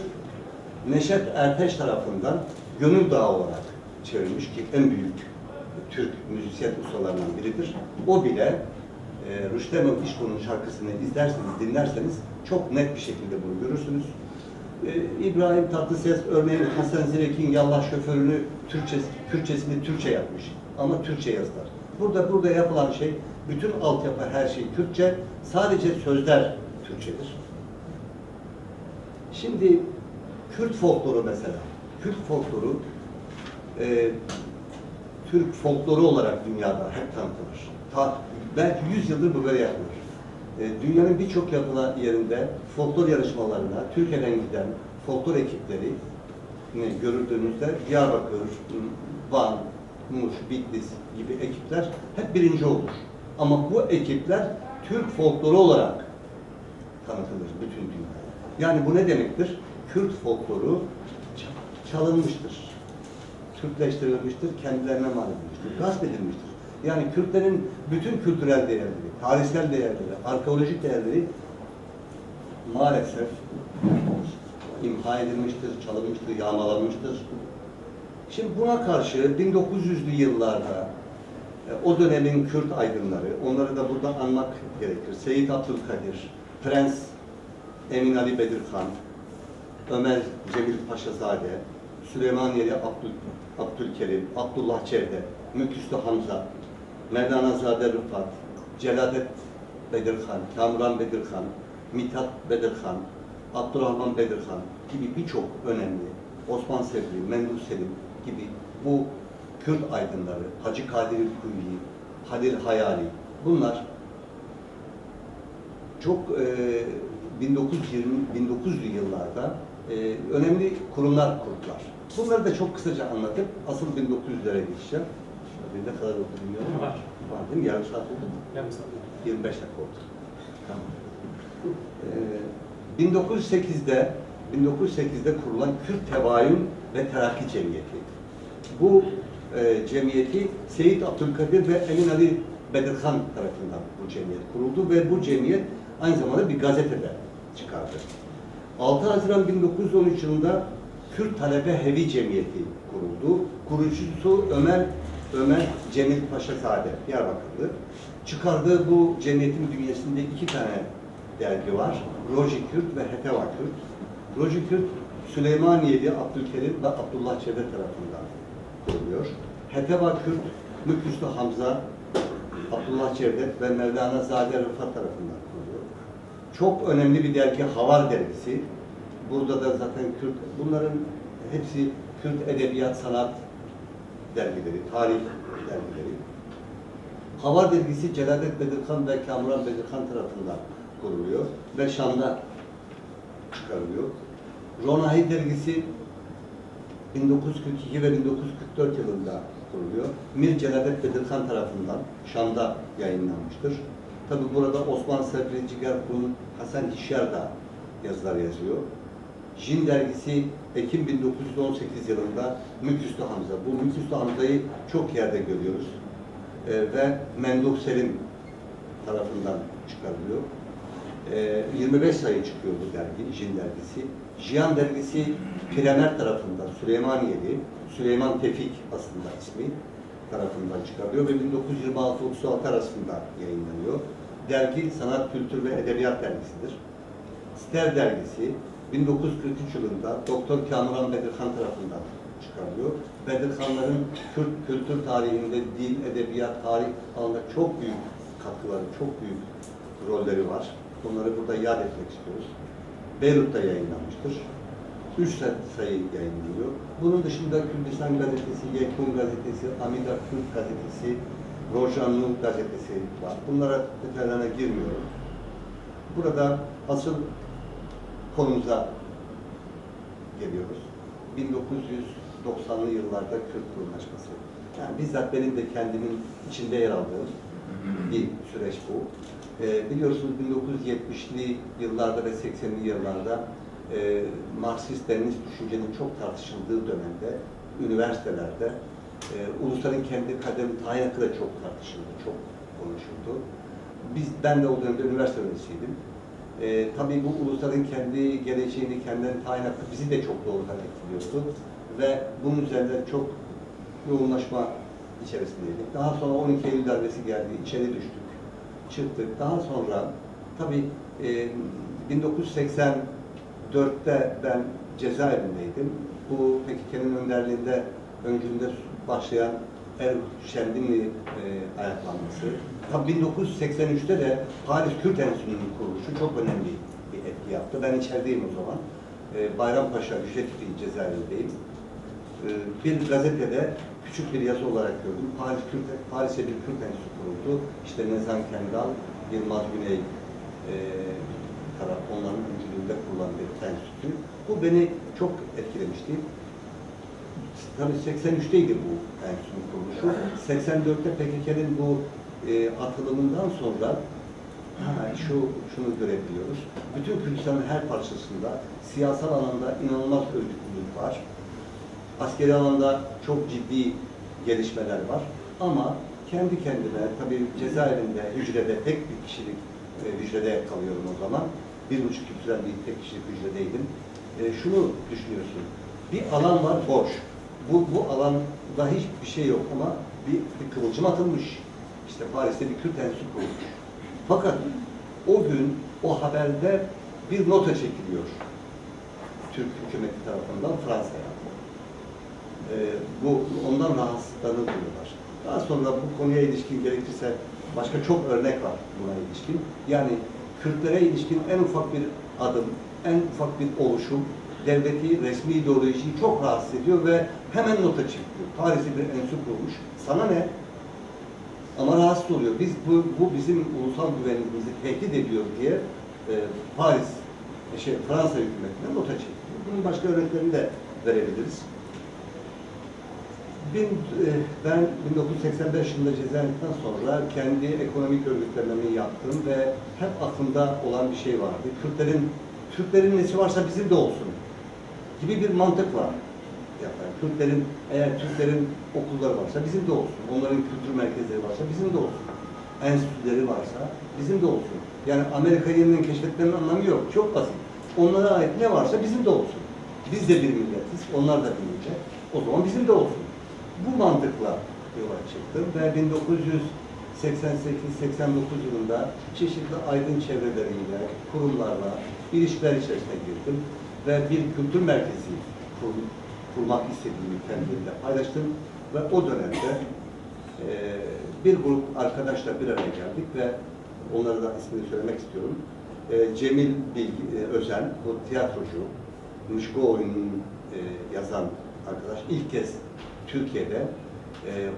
Speaker 2: Neşet Erteş tarafından Gönül Dağı olarak çevrilmiş ki en büyük Türk müzisyen ustalarından biridir. O bile Rüşteme İsko'nun şarkısını izlerseniz, dinlerseniz çok net bir şekilde bunu görürsünüz. İbrahim Tatlıses örneğin Hasan Zirek'in Yallah Şoförü'nü Kürtçesini Türkçe yapmış. Ama Türkçe yazılar. Burada yapılan şey, bütün altyapı her şey Türkçe, sadece sözler Türkçedir. Şimdi Kürt folkloru mesela, Kürt folkloru Türk folkloru olarak dünyada hep tanıtılır. Belki 100 yıldır bu böyle yapılır. Dünyanın birçok yerinde folklor yarışmalarına Türkiye'den giden folklor ekipleri görüldüğünüzde Diyarbakır, Van, Muş, Bitlis gibi ekipler hep birinci olur. Ama bu ekipler Türk folkloru olarak tanıtılır bütün dünyada. Yani bu ne demektir? Kürt folkloru çalınmıştır, Türkleştirilmiştir, kendilerine mal edilmiştir, gasp edilmiştir. Yani Kürtlerin bütün kültürel değerleri, tarihsel değerleri, arkeolojik değerleri maalesef imha edilmiştir, çalınmıştır, yağmalanmıştır. Şimdi buna karşı 1900'lü yıllarda o dönemin Kürt aydınları, onları da burada anmak gerekir. Seyyid Abdülkadir, Prens Emin Ali Bedirhan, Ömer Cemil Paşazade, Süleymaniyeli Abdülkerim, Abdullah Cevdet, Müküstü Hamza, Mevlanazade Rıfat, Celadet Bedirhan, Kamran Bedirhan, Mithat Bedirhan, Abdurrahman Bedirhan gibi birçok önemli, Osman Sebri, Memduh Selim gibi bu Kürt aydınları, Hacı Kadir Kuyi, Halil Hayali, bunlar çok 1900'lü yıllarda önemli kurumlar kurdular. Bunları da çok kısaca anlatıp asıl 1900'lere geçeceğim. Ne kadar oldu bilmiyorum.
Speaker 3: Var.
Speaker 2: Var değil mi? Yarım saat oldu mu?
Speaker 3: Yarım saat.
Speaker 2: 25 dakika oldu. Tamam. 1908'de kurulan Kürt Tebayün ve Terakki Cemiyeti. Bu cemiyeti Seyyid Abdülkadir ve Emin Ali Bedirhan tarafından bu cemiyet kuruldu ve bu cemiyet aynı zamanda bir gazetede çıkardı. 6 Haziran 1913 yılında Kürt Talebe Hevi Cemiyeti kuruldu. Kurucusu Ömer Cemil Paşazade, Diyarbakırlı. Çıkardığı bu cemiyetin bünyesinde 2 tane dergi var. Roji Kürt ve Heteva Kürt. Roji Kürt, Süleymaniyeli Abdülkerim ve Abdullah Cevdet tarafından kuruluyor. Heteva Kürt, Müküstü Hamza, Abdullah Cevdet ve Mevlanazade Rıfat tarafından kuruluyor. Çok önemli bir dergi Havar dergisi. Burada da zaten Kürt, bunların hepsi Kürt edebiyat, sanat dergileri, tarih dergileri. Havar dergisi Celadet Bedirhan ve Kamran Bedirhan tarafından kuruluyor ve Şam'da çıkarılıyor. Ronahi dergisi 1942 ve 1944 yılında kuruluyor. Mir Celadet Bedirhan tarafından Şam'da yayınlanmıştır. Tabi burada Osman Sabri Cigerkun, Hasan Hişyar da yazılar yazıyor. Jin dergisi Ekim 1918 yılında Müküstü Hamza. Bu Müküstü Hamza'yı çok yerde görüyoruz. Ve Memduh Selim tarafından çıkarılıyor. 25 sayı çıkıyor bu dergi, Jin dergisi. Jiyan dergisi Piremer tarafından, Süleymaniyeli, Süleyman Tevfik aslında ismi tarafından çıkarılıyor ve 1926-36 arasında yayınlanıyor. Dergi Sanat, Kültür ve Edebiyat Dergisidir. Ster dergisi 1943 yılında Doktor Kamran Bedirhan tarafından çıkarılıyor. Bedirhanların Kürt kültür tarihinde dil, edebiyat, tarih alanında çok büyük katkıları, çok büyük rolleri var. Bunları burada yad etmek istiyoruz. Beyrut'ta yayınlanmıştır. 3 sayı yayınlanıyor. Bunun dışında Kürdistan Gazetesi, Yekun Gazetesi, Amida Kürt Gazetesi, Rojanlu Gazetesi var. Bunlara detaylarına girmiyorum. Burada asıl konumuza geliyoruz. 1990'lı yıllarda Kürt Kurumlaşması. Yani bizzat benim de kendimin içinde yer aldığım bir süreç bu. Biliyorsunuz 1970'li yıllarda ve 80'li yıllarda Marksist-Leninist düşüncenin çok tartışıldığı dönemde, üniversitelerde, ulusların kendi kademi tayin hakkı da çok tartışıldı, çok konuşuldu. Ben de o dönemde üniversite öğrencisiydim. Tabii bu ulusların kendi geleceğini, kendilerinin tayin hakkı bizi de çok doğrudan etkiliyordu. Ve bunun üzerinde çok yoğunlaşma içerisindeydik. Daha sonra 12 Eylül darbesi geldi, içeri düştük, çıktık. Daha sonra tabii 1984'te ben cezaevindeydim. Bu PKK'nın önderliğinde, öncülüğünde başlayan Şendinli ayaklanması. Tabii 1983'te de Paris Kürt Enstitüsü'nün kuruluşu çok önemli bir etki yaptı. Ben içerideyim o zaman. Bayrampaşa Ücretli cezaevindeyim. Bir gazetede küçük bir yazı olarak gördüm. Paris'e bir Kürt Enstitüsü kuruldu. İşte Nezan Kendal, Yılmaz Güney taraf, onların öncülüğünde kurulan bir enstitü. Bu beni çok etkilemişti. Tabii 83'teydi bu enstitünün kuruluşu. 84'te PKK'nın bu atılımından sonra şunu görebiliyoruz. Bütün Kürdistan'ın her parçasında siyasal alanda inanılmaz özgürlük var. Askeri alanda çok ciddi gelişmeler var. Ama kendi kendine, tabii cezaevinde, hücrede, tek bir kişilik hücrede kalıyorum o zaman. 1,5 yıl süren bir tek kişilik hücredeydim. Şunu düşünüyorsun, bir alan var boş. Bu alanda hiçbir şey yok ama bir kıvılcım atılmış. İşte Paris'te bir Kürt enstitüsü kurulmuş. Fakat o gün o haberde bir nota çekiliyor. Türk hükümeti tarafından Fransa'ya. Ondan rahatsızlanıyorlar. Daha sonra bu konuya ilişkin gerekirse başka çok örnek var buna ilişkin. Yani Kürtlere ilişkin en ufak bir adım, en ufak bir oluşum devleti, resmi ideolojiyi çok rahatsız ediyor ve hemen nota çekiyor. Paris'e bir enstitü kurmuş. Sana ne? Ama rahatsız oluyor. Bu bizim ulusal güvenliğimizi tehdit ediyor diye Fransa hükümetine nota çekiyor. Bunun başka örneklerini de verebiliriz. Ben 1985 yılında cezaevinden sonra kendi ekonomik örgütlememi yaptım ve hep aklımda olan bir şey vardı. Türklerin nesi varsa bizim de olsun gibi bir mantık var. Yani eğer Türklerin okulları varsa bizim de olsun. Onların kültür merkezleri varsa bizim de olsun. Enstitüleri varsa bizim de olsun. Yani Amerika'yı yeniden keşfetmenin anlamı yok. Çok basit. Onlara ait ne varsa bizim de olsun. Biz de bir milletiz. Onlar da bir millet. O zaman bizim de olsun. Bu mantıkla yola çıktım ve 1988-89 yılında çeşitli aydın çevreleriyle, kurumlarla ilişkiler içerisine girdim ve bir kültür merkezi kurmak istediğimi kendimle paylaştım ve o dönemde bir grup arkadaşla bir araya geldik ve onlara da ismini söylemek istiyorum. Cemil Özen, bu tiyatrocu, Mışko oyununu yazan arkadaş, ilk kez Türkiye'de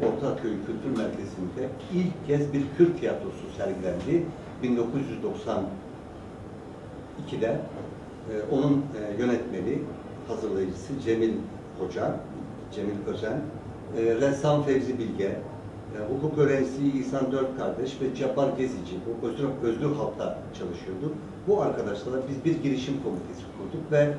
Speaker 2: Ortaköy Kültür Merkezi'nde ilk kez bir Kürt tiyatrosu sergilendi. 1992'de onun yönetmeni, hazırlayıcısı Cemil Hoca, Cemil Özen, ressam Fevzi Bilge, hukuk öğrencisi İhsan Dört Kardeş ve Cabbar Gezici, bu Özgür Halk'ta çalışıyordu. Bu arkadaşlarla biz bir girişim komitesi kurduk ve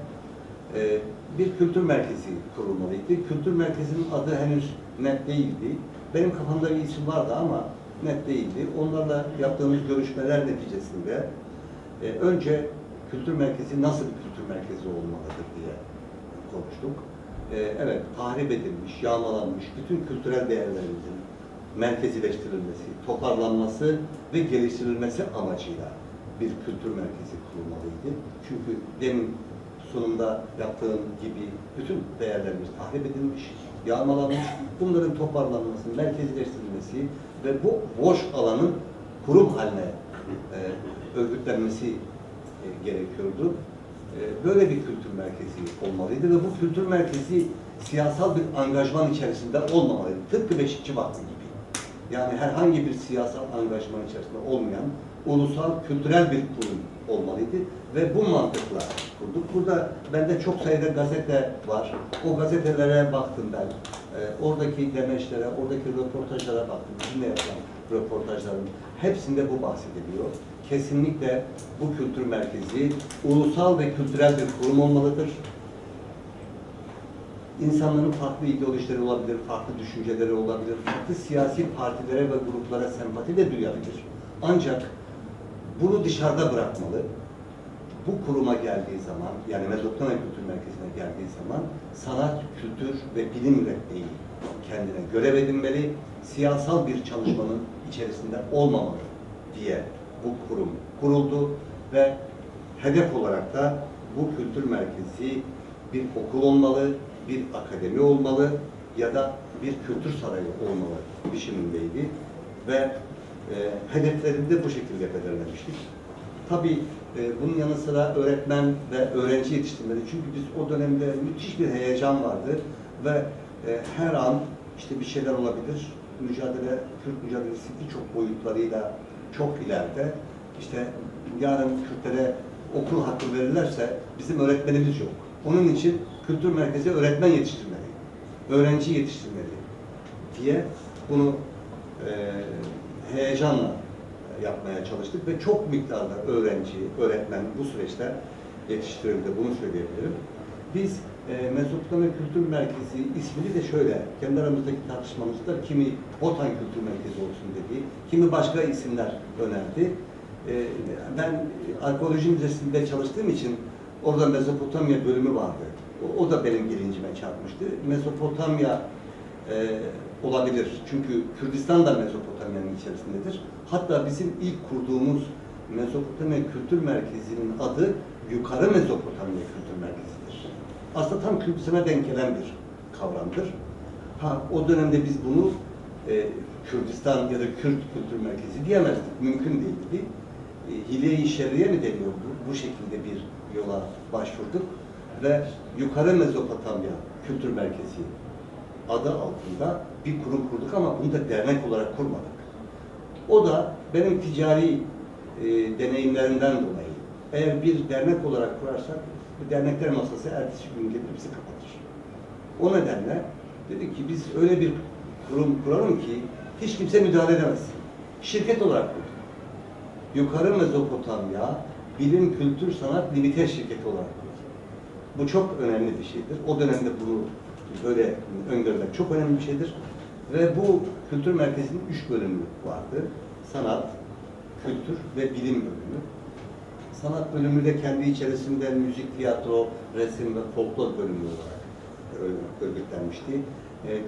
Speaker 2: bir kültür merkezi kurulmalıydı. Kültür merkezinin adı henüz net değildi. Benim kafamda bir isim vardı ama net değildi. Onlarla yaptığımız görüşmeler neticesinde önce kültür merkezi nasıl bir kültür merkezi olmalıdır diye konuştuk. Evet, tahrip edilmiş, yağmalanmış bütün kültürel değerlerimizin merkezileştirilmesi, toparlanması ve geliştirilmesi amacıyla bir kültür merkezi kurulmalıydı. Çünkü demin sunumda yaptığım gibi bütün değerlerimiz tahrip edilmiş, yağmalanmış, bunların toparlanması, merkezileştirilmesi ve bu boş alanın kurum haline örgütlenmesi gerekiyordu. Böyle bir kültür merkezi olmalıydı ve bu kültür merkezi siyasal bir angajman içerisinde olmamalıydı. Tıpkı Beşikçi Vakfı gibi. Yani herhangi bir siyasal angajman içerisinde olmayan ulusal kültürel bir kurum olmalıydı ve bu mantıkla kurduk. Burada bende çok sayıda gazete var. O gazetelere baktım ben. Oradaki demeçlere, oradaki röportajlara baktım. Bizimle yapılan röportajların hepsinde bu bahsediliyor. kesinlikle bu kültür merkezi ulusal ve kültürel bir kurum olmalıdır. İnsanların farklı ideolojileri olabilir, farklı düşünceleri olabilir, farklı siyasi partilere ve gruplara sempati de duyabilir. Ancak bunu dışarıda bırakmalı. Bu kuruma geldiği zaman, yani Mezopotamya Kültür Merkezi'ne geldiği zaman sanat, kültür ve bilim üretmeyi kendine görev edinmeli, siyasal bir çalışmanın içerisinde olmamalı diye bu kurum kuruldu ve hedef olarak da bu kültür merkezi bir okul olmalı, bir akademi olmalı ya da bir kültür sarayı olmalı biçimindeydi ve hedeflerini de bu şekilde belirlemiştik. Tabii bunun yanı sıra öğretmen ve öğrenci yetiştirmeli. Çünkü biz o dönemde müthiş bir heyecan vardı ve her an işte bir şeyler olabilir. Mücadele, Kürt mücadelesi birçok boyutlarıyla çok ileride. İşte yarın Kürtlere okul hakkı verirlerse bizim öğretmenimiz yok. Onun için kültür merkezi öğretmen yetiştirmeli, öğrenci yetiştirmeli diye bunu heyecanla yapmaya çalıştık ve çok miktarda öğrenci, öğretmen bu süreçte yetiştirildi, bunu söyleyebilirim. Biz Mezopotamya Kültür Merkezi ismini de şöyle, kendi aramızdaki tartışmamızda kimi Botan Kültür Merkezi olsun dedi, kimi başka isimler önerdi. Ben Arkeoloji Müzesi'nde çalıştığım için orada Mezopotamya bölümü vardı. O da benim bilincime çarpmıştı. Mezopotamya olabilir. Çünkü Kürdistan da Mezopotamya'nın içerisindedir. Hatta bizim ilk kurduğumuz Mezopotamya Kültür Merkezi'nin adı Yukarı Mezopotamya Kültür Merkezi'dir. Aslında tam Kürdistan'a denk gelen bir kavramdır. O dönemde biz bunu Kürdistan ya da Kürt Kültür Merkezi diyemezdik. Mümkün değildi. Hile-i Şerriye mi deniyor bu şekilde bir yola başvurduk ve Yukarı Mezopotamya Kültür Merkezi adı altında bir kurum kurduk ama bunu da dernek olarak kurmadık. O da benim ticari deneyimlerimden dolayı. Eğer bir dernek olarak kurarsak, bu dernekler masası ertesi gün gelir bizi kapatır. O nedenle dedik ki biz öyle bir kurum kuralım ki hiç kimse müdahale edemez. Şirket olarak kurduk. Yukarı Mezopotamya Bilim Kültür Sanat Limited şirketi olarak kurduk. Bu çok önemli bir şeydir. O dönemde bunu böyle öngörmek çok önemli bir şeydir. Ve bu kültür merkezinin 3 bölümü vardı. Sanat, kültür ve bilim bölümü. Sanat bölümü de kendi içerisinde müzik, tiyatro, resim ve folklor bölümü olarak örgütlenmişti.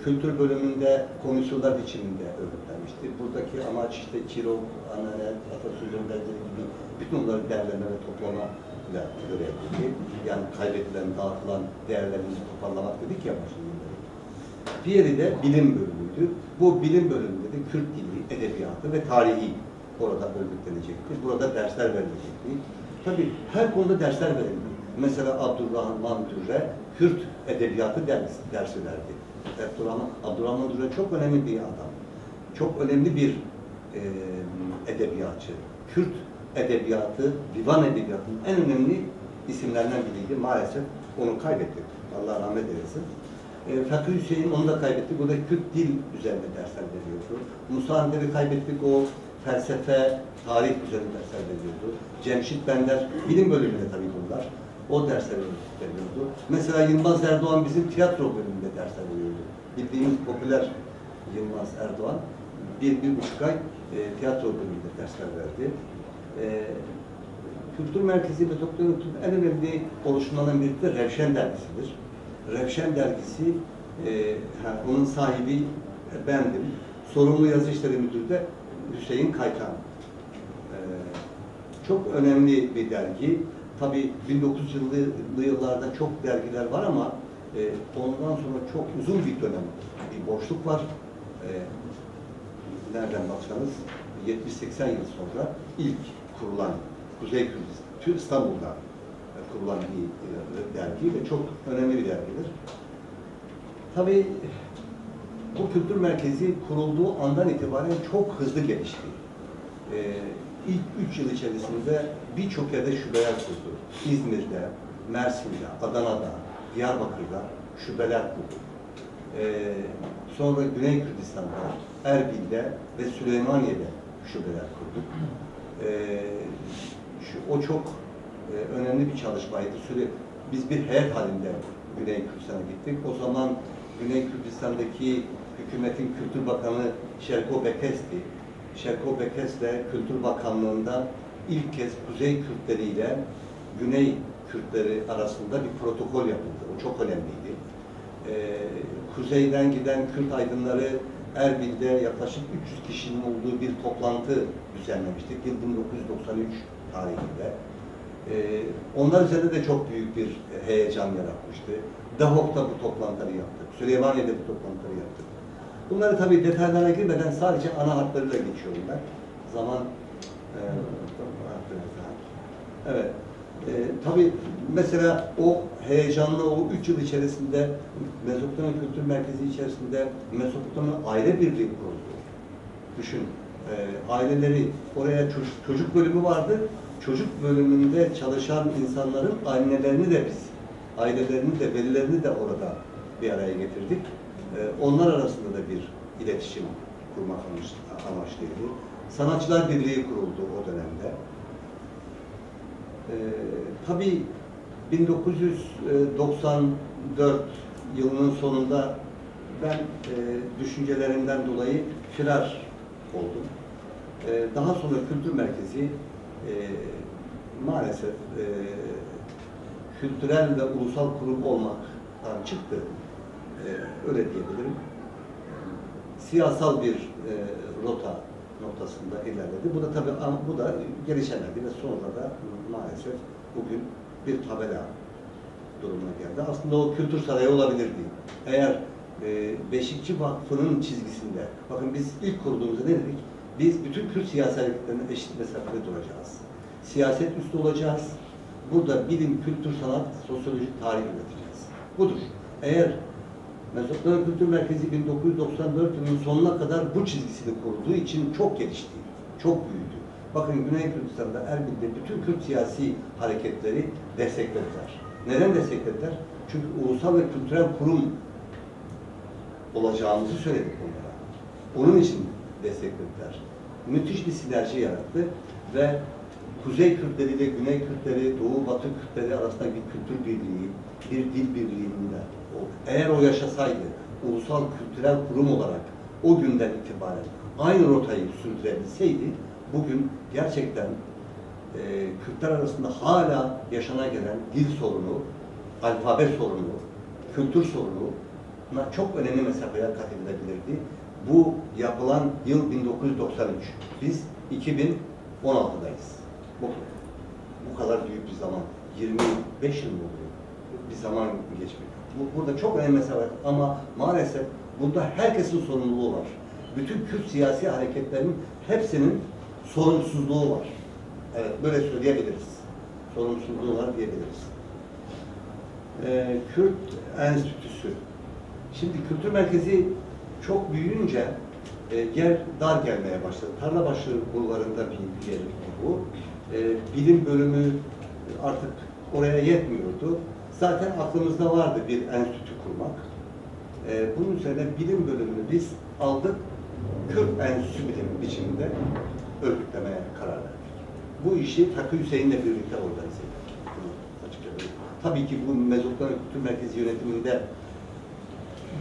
Speaker 2: Kültür bölümünde komisyonlar biçiminde örgütlenmişti. Buradaki amaç işte Çiro, Ananet, Atasözü'nün benzeri gibi bütün onları derleme ve toplama ile görevliydi. Yani kaybedilen, dağıtılan değerlerimizi toparlamak dedik ya başında. Diğeri de bilim bölümüydü. Bu bilim bölümünde de Kürt dili, edebiyatı ve tarihi orada örgütlenecekti. Burada dersler verilecekti. Tabii her konuda dersler verildi. Mesela Abdurrahman Dürre Kürt edebiyatı dersi verdi. Abdurrahman Dürre çok önemli bir adam. Çok önemli bir edebiyatçı. Kürt edebiyatı, divan edebiyatının en önemli isimlerinden biriydi. Maalesef onu kaybettik. Allah rahmet eylesin. Fakir Hüseyin onu da kaybettik. O da Kürt dil üzerine dersler veriyordu. Musa Ander'i kaybettik. O felsefe, tarih üzerine dersler veriyordu. Cemşit Bender, bilim bölümünde tabii bunlar. O dersler veriyordu. Mesela Yılmaz Erdoğan bizim tiyatro bölümünde dersler veriyordu. Bildiğimiz popüler Yılmaz Erdoğan bir buçuk ay tiyatro bölümünde dersler verdi. Kültür Merkezi ve Doktor'un en önemli oluşumlarından biri de Revşen Dergisi'dir. Revşen Dergisi, onun sahibi bendim. Sorumlu yazı işleri müdürü de Hüseyin Kaytan. Çok önemli bir dergi. Tabii 1900'lü yıllarda çok dergiler var ama ondan sonra çok uzun bir dönem bir boşluk var. Nereden baksanız 70-80 yıl sonra ilk kurulan Kuzey Kürdistan, İstanbul'da kurulan bir dergi ve çok önemli bir dergidir. Tabii bu kültür merkezi kurulduğu andan itibaren çok hızlı gelişti. İlk 3 yıl içerisinde birçok yerde şubeler kurdu. İzmir'de, Mersin'de, Adana'da, Diyarbakır'da şubeler kurdu. Sonra Güney Kürdistan'da, Erbil'de ve Süleymaniye'de şubeler kurduk. O çok önemli bir çalışmaydı. Biz bir heyet halinde Güney Kürdistan'a gittik. O zaman Güney Kürdistan'daki hükümetin Kültür Bakanı Şerko Bekes'ti. Şerko Bekes'le Kültür Bakanlığı'nda ilk kez Kuzey Kürtleri ile Güney Kürtleri arasında bir protokol yapıldı. O çok önemliydi. Kuzeyden giden Kürt aydınları Erbil'de yaklaşık 300 kişinin olduğu bir toplantı düzenlemiştik. Yıl 1993 tarihinde. Onlar üzerinde de çok büyük bir heyecan yaratmıştı. Dahok'ta bu toplantıları yaptık. Süleymaniye'de bu toplantıları yaptık. Bunları tabii detaylarına girmeden sadece ana hatlarıyla geçiyorum ben. Zaman evet. Tabii mesela o heyecanlı, o 3 yıl içerisinde Mezopotamya Kültür Merkezi içerisinde Mezopotamya aile birliği kuruldu. Düşün, aileleri, oraya çocuk bölümü vardı. Çocuk bölümünde çalışan insanların annelerini de biz, ailelerini de, velilerini de orada bir araya getirdik. Onlar arasında da bir iletişim kurmak amaçlıydı. Sanatçılar Birliği kuruldu o dönemde. Tabii 1994 yılının sonunda ben düşüncelerimden dolayı firar oldum. Daha sonra Kültür Merkezi maalesef kültürel ve ulusal kurum olmaktan çıktı. Öyle diyebilirim. Siyasal bir rota noktasında ilerledi. Bu da tabii bu da gelişemedi ve sonra da maalesef bugün bir tabela durumuna geldi. Aslında o kültür sarayı olabilirdi. Eğer Beşikçi Vakfı'nın çizgisinde, bakın biz ilk kurduğumuzda ne dedik? Biz bütün Kürt siyasi hareketlerine eşit mesafede duracağız. Siyaset üstü olacağız. Burada bilim, kültür, sanat, sosyolojik tarih üreteceğiz. Budur. Eğer Mezopotamya Kültür Merkezi 1994 yılının sonuna kadar bu çizgisini kurduğu için çok gelişti, çok büyüdü. Bakın Güney Kürdistan'da, Erbil'de bütün Kürt siyasi hareketleri desteklediler. Neden desteklediler? Çünkü ulusal ve kültürel kurum olacağımızı söyledik onlara. Onun için desteklediler. Müthiş bir sinerji yarattı ve Kuzey Kürtleri ile Güney Kürtleri, Doğu Batı Kürtleri arasında bir kültür birliği, bir dil birliğinde eğer o yaşasaydı, ulusal kültürel kurum olarak o günden itibaren aynı rotayı sürdürebilseydi, bugün gerçekten Kürtler arasında hala yaşana gelen dil sorunu, alfabe sorunu, kültür sorununa çok önemli mesafeler kat edilebilirdi. Bu yapılan yıl 1993. Biz 2016'dayız. Bu kadar büyük bir zaman. 25 yıl mı oluyor? Bir zaman geçmiyor. Burada çok önemli mesafeler ama maalesef bunda herkesin sorumluluğu var. Bütün Kürt siyasi hareketlerin hepsinin sorumsuzluğu var. Evet, böyle söyleyebiliriz. Sorumsuzluğu var diyebiliriz. Kürt Enstitüsü. Şimdi Kültür Merkezi çok büyüyünce yer dar gelmeye başladı. Tarlabaşı bulvarında bir yer bu. Bilim bölümü artık oraya yetmiyordu. Zaten aklımızda vardı bir enstitü kurmak. Bunun üzerine bilim bölümünü biz aldık. Kürt Enstitüsü biçiminde örgütlemeye karar verdik. Bu işi Takı Hüseyin'le birlikte organize ettik. Tabii ki bu Mezopotamya Kültür Merkezi yönetiminde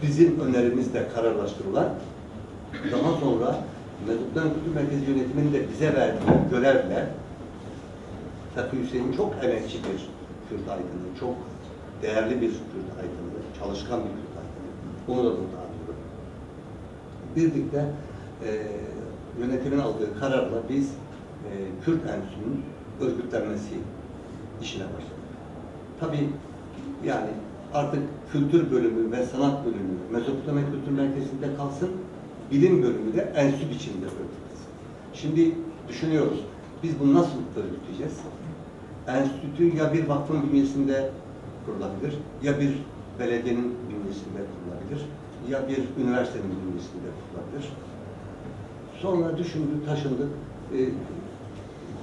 Speaker 2: bizim önerimizle kararlaştırılan, daha sonra Mezopotamya Kültür Merkezi yönetiminin de bize verdiği görevle Takı Hüseyin çok emekçi bir Kürt aydını, çok değerli bir Kürt aydını, çalışkan bir Kürt aydını. Onu da burada anlıyorum. Birlikte yönetimin aldığı kararla biz Kürt Enstitüsü'nün örgütlenmesi işine başladık. Tabii yani artık kültür bölümü ve sanat bölümü Mezopotamya Kültür Merkezi'nde kalsın, bilim bölümü de enstitü biçiminde örgütlensin. Şimdi düşünüyoruz, biz bunu nasıl örgütleyeceğiz? Enstitü ya bir vakfın bünyesinde kurulabilir, ya bir belediyenin bünyesinde kurulabilir, ya bir üniversitenin bünyesinde kurulabilir. Sonra düşündük, taşındık.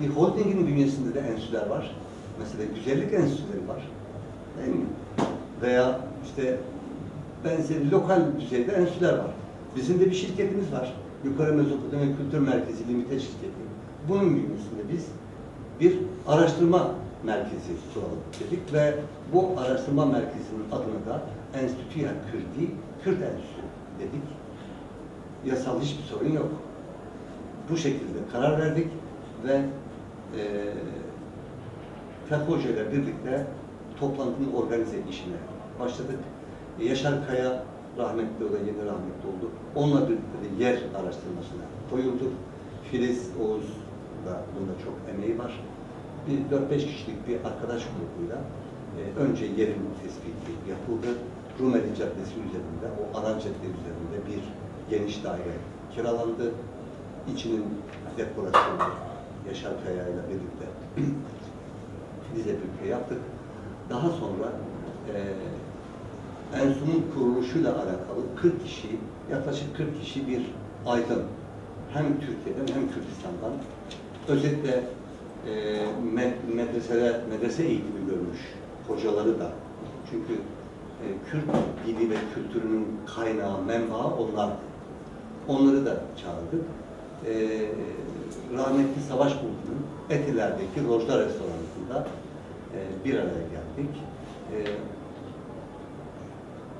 Speaker 2: Bir holdingin bünyesinde de enstitüler var. Mesela güzellik enstitüleri var. Değil mi? Veya işte benzeri lokal düzeyde enstitüler var. Bizim de bir şirketimiz var. Yukarı Mezopotamya Kültür Merkezi Limited şirketi. Bunun bünyesinde biz bir araştırma merkezi kuralım dedik ve bu araştırma merkezinin adını da Enstitüya Kürdi, Kürt Enstitüsü dedik. Yasal hiçbir sorun yok. Bu şekilde karar verdik ve Fethi Hoca ile birlikte toplantının organize işine başladık. Yaşar Kaya rahmetli, o da yeni rahmetli oldu. Onunla birlikte de yer araştırmasına koyulduk. Filiz Oğuz da bunda çok emeği var. Bir 4-5 kişilik bir arkadaş grubuyla önce yerin tespiti yapıldı. Rumeli Caddesi üzerinde, o ana cadde üzerinde bir geniş daire kiralandı. İçinin dekorasyonu Yaşar Kaya ile birlikte Filiz'le birlikte yaptık. Daha sonra enstitünün kuruluşuyla alakalı 40 kişi, yaklaşık 40 kişi bir aydın, hem Türkiye'den hem Kürdistan'dan, özellikle medrese eğitimi görmüş hocaları da, çünkü Kürt dili ve kültürünün kaynağı, menbaı onlar. Onları da çağırdık. Rahmetli Savaş Bulut'un Etiler'deki Rojda Restoranı'nda bir araya geldik.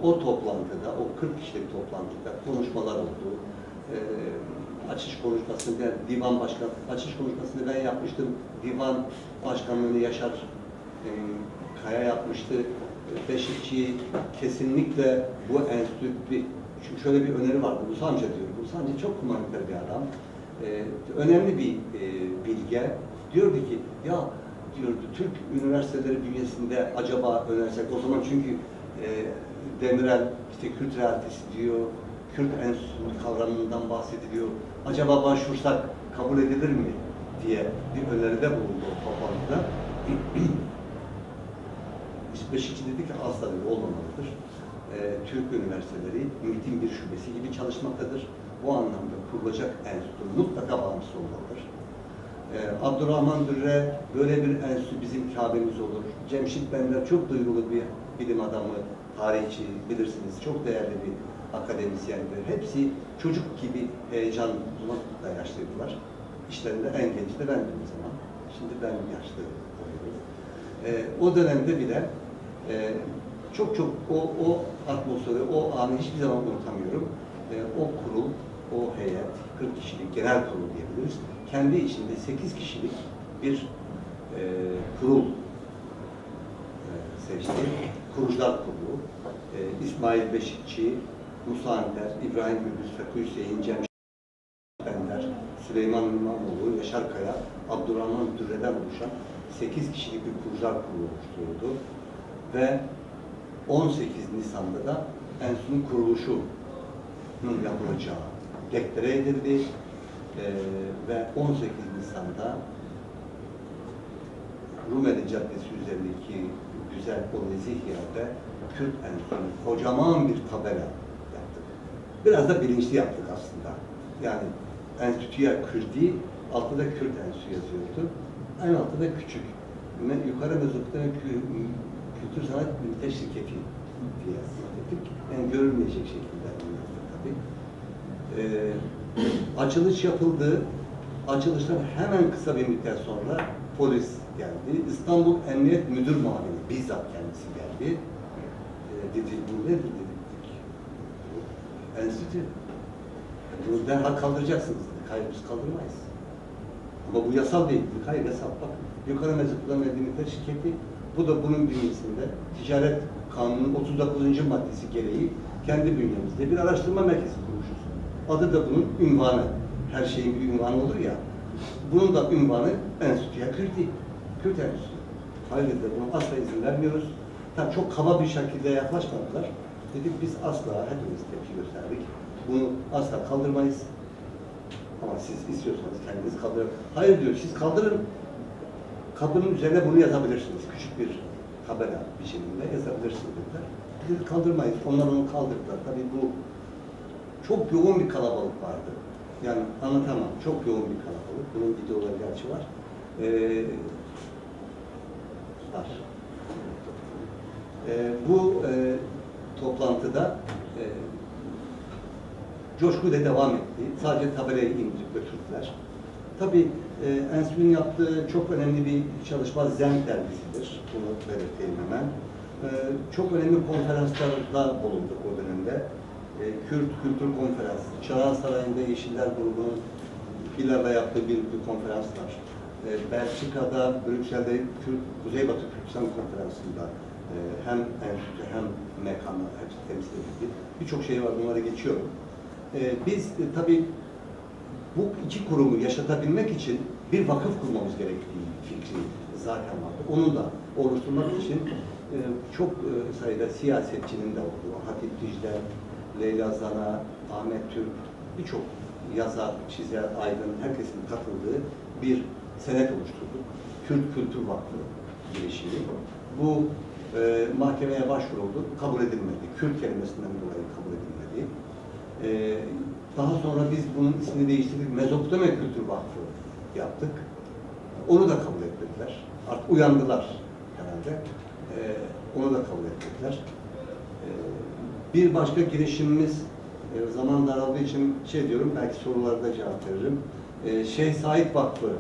Speaker 2: O toplantıda, o 40 kişilik toplantıda konuşmalar oldu. Açış konuşmasını açış konuşmasını ben yapmıştım. Divan başkanlığını Yaşar Kaya yapmıştı. Beşikçi kesinlikle bu enstitü, çünkü şöyle bir öneri vardı. Musa amca diyor. Musa amca çok humaniter bir adam. Önemli bir bilge. Diyordu ki, ya diyordu, Türk üniversiteleri bünyesinde acaba önersek, o zaman çünkü Demirel işte Kürt realitesi diyor, Kürt enstitüsü kavramından bahsediliyor. Acaba başvursak kabul edilir mi diye bir öneride bulundu o toplantıda. Beşikçi dedi ki asla olmamalıdır. Türk üniversiteleri MİT'in bir şubesi gibi çalışmaktadır. Bu anlamda kurulacak enstitü mutlaka bağımsız olmalıdır. Abdurrahman Dürre, böyle bir enstitü bizim Kabe'miz olur. Cemşit Bender çok duygulu bir bilim adamı, tarihçi, bilirsiniz, çok değerli bir akademisyendir. Hepsi çocuk gibi heyecanla yaşlıydılar. İşlerinde en genç de bendim o zaman. Şimdi ben yaşlı oluyorum. O dönemde bile çok o atmosferi, o anı hiçbir zaman unutamıyorum. O kurul, o heyet, 40 kişilik genel kurul diyebiliriz. Kendi içinde 8 kişilik bir kurul seçti. Kurucular Kurulu. İsmail Beşikçi, Musa Anter, İbrahim Gürbüz, Fethi Hüseyin, Cemşit Bender, Süleyman İmamoğlu, Yaşar Kaya, Abdurrahman Dürre'den oluşan 8 kişilik bir kurucular kurulu oluşturuldu. Ve 18 Nisan'da da enstitünün kuruluşunun yapılacağı deklare edildi. Ve 18 Nisan'da Rumeli Caddesi üzerindeki güzel o nezih yerde Kürt enstitüsünün kocaman bir tabela yaptık. Biraz da bilinçli yaptık aslında. Yani Enstitüya Kürdi, altta da Kürt Enstitüsü yazıyordu. En altta da küçük. Yukarı Mezopotamya Kültür Sanat Ünite Şirketi diye yazdık. Yani görülmeyecek şekilde yazdık tabii. Açılış yapıldı. Açılıştan hemen kısa bir müddet sonra polis geldi. İstanbul Emniyet Müdür Muavini bizzat kendisi geldi. Dedi, bu nedir dedik. Enstitü. Bunu derhal kaldıracaksınız dedi. Hayır biz kaldırmayız. Ama bu yasal değil. Hayır yasal. Bak yukarı Mezopotamya Ünite Şirketi, bu da bunun bünyesinde Ticaret Kanunu'nun 39. maddesi gereği kendi bünyemizde bir araştırma merkezi kurmuşuz. Adı da bunun ünvanı. Her şeyin bir ünvanı olur ya. Bunun da ünvanı Enstitüya Kürdi. Kürt Enstitüsü. Hayır dediler, buna asla izin vermiyoruz. Tabii çok kaba bir şekilde yaklaşmadılar. Dedik biz asla, hepimiz tepki gösterdik. Bunu asla kaldırmayız. Ama siz istiyorsanız kendiniz kaldırın. Hayır diyor, siz kaldırın. Kapının üzerine bunu yazabilirsiniz. Küçük bir tabela biçiminde yazabilirsiniz dediler. Biz kaldırmayız. Onlar onu kaldırdılar. Tabii bu çok yoğun bir kalabalık vardı. Yani anlatamam. Çok yoğun bir kalabalık. Bunun videoları gerçi var. Var. Bu toplantıda coşkuyla devam etti. Sadece tabelayı indirip götürdüler. Tabii enstitünün yaptığı çok önemli bir çalışma Zenk dergisidir. Bunu belirteyim hemen. Çok önemli konferanslarda bulunduk o dönemde. Kürt Kültür Konferansı, Çağan Sarayı'nda Yeşiller Grubu'nun Bilal'la yaptığı bir konferans var. Belçika'da, Brüksel'de Kuzeybatı Kürtistan Konferansı'nda hem enstitü hem mekanlar hepsi temsil edildi. Birçok şey var, bunlara geçiyorum. Biz tabii bu iki kurumu yaşatabilmek için bir vakıf kurmamız gerektiği fikri zaten vardı. Onu da oluşturmak için çok sayıda siyasetçinin de olduğu, Hatip Dicle, Leyla Zana, Ahmet Türk, birçok yazar, çizer, aydın, herkesin katıldığı bir senet oluşturduk. Kürt Kültür Vakfı girişimi. Bu mahkemeye başvuruldu, kabul edilmedi. Kürt kelimesinden dolayı kabul edilmedi. Daha sonra biz bunun ismini değiştirdik, Mezopotamya Kültür Vakfı yaptık. Onu da kabul etmediler. Artık uyandılar herhalde. Onu da kabul etmediler. Bir başka girişimimiz, zaman daraldığı için diyorum, belki sorularda cevap veririm. Şeyh Said Vakfı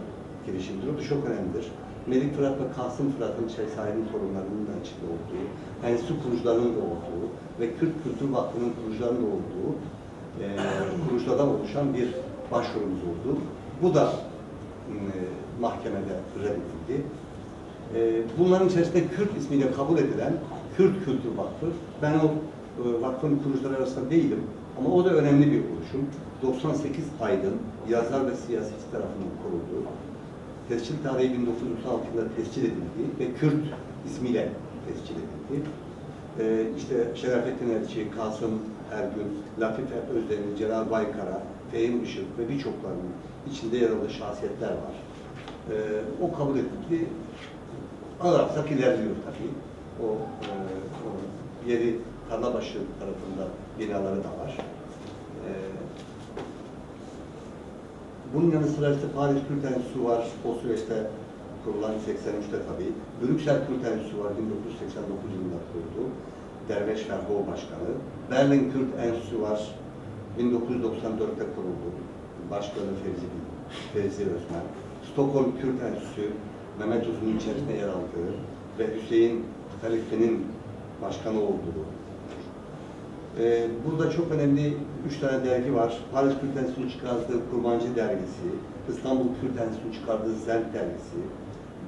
Speaker 2: girişimidir. O da çok önemlidir. Melik Fırat ve Kasım Fırat'ın Şeyh Said'in torunlarının da içinde olduğu, enstitü kurucularının da olduğu ve Kürt Kültür Vakfı'nın kurucularının da olduğu kuruculardan oluşan bir başvurumuz oldu. Bu da mahkemede reddedildi. Bunların içerisinde Kürt ismiyle kabul edilen Kürt Kültür Vakfı, ben o vakfın kurucuları arasında değilim ama o da önemli bir oluşum. 98 aydın yazar ve siyasetçi tarafından kuruldu. Tescil tarihi 1936 yılında tescil edildi ve Kürt ismiyle tescil edildi. İşte Şerafettin Elçi, Kasım Ergün, Latife Özdemir, Celal Baykara, Fehim Işık ve birçoklarının içinde yer aldığı şahsiyetler var. O kabul edildi. Ağırsak ilerliyor tabii. O yeri Tarlabaşı tarafında binaları da var. Bunun yanı sıra işte Paris Kürt Enstitüsü var. O süreçte kurulan 83'te tabii. Brüksel Kürt Enstitüsü var. 1989 yılında kuruldu. Derveş Ferhov Başkanı. Berlin Kürt Enstitüsü var. 1994'te kuruldu. Başkanı Fevzi Özmen. Stockholm Kürt Enstitüsü, Mehmet Uzun'un içerisinde yer aldığı ve Hüseyin Halife'nin başkanı olduğu. Burada çok önemli 3 tane dergi var. Paris Kürt Enstitüsü'nün çıkardığı Kurmancı Dergisi, İstanbul Kürt Enstitüsü'nün çıkardığı Zenk Dergisi,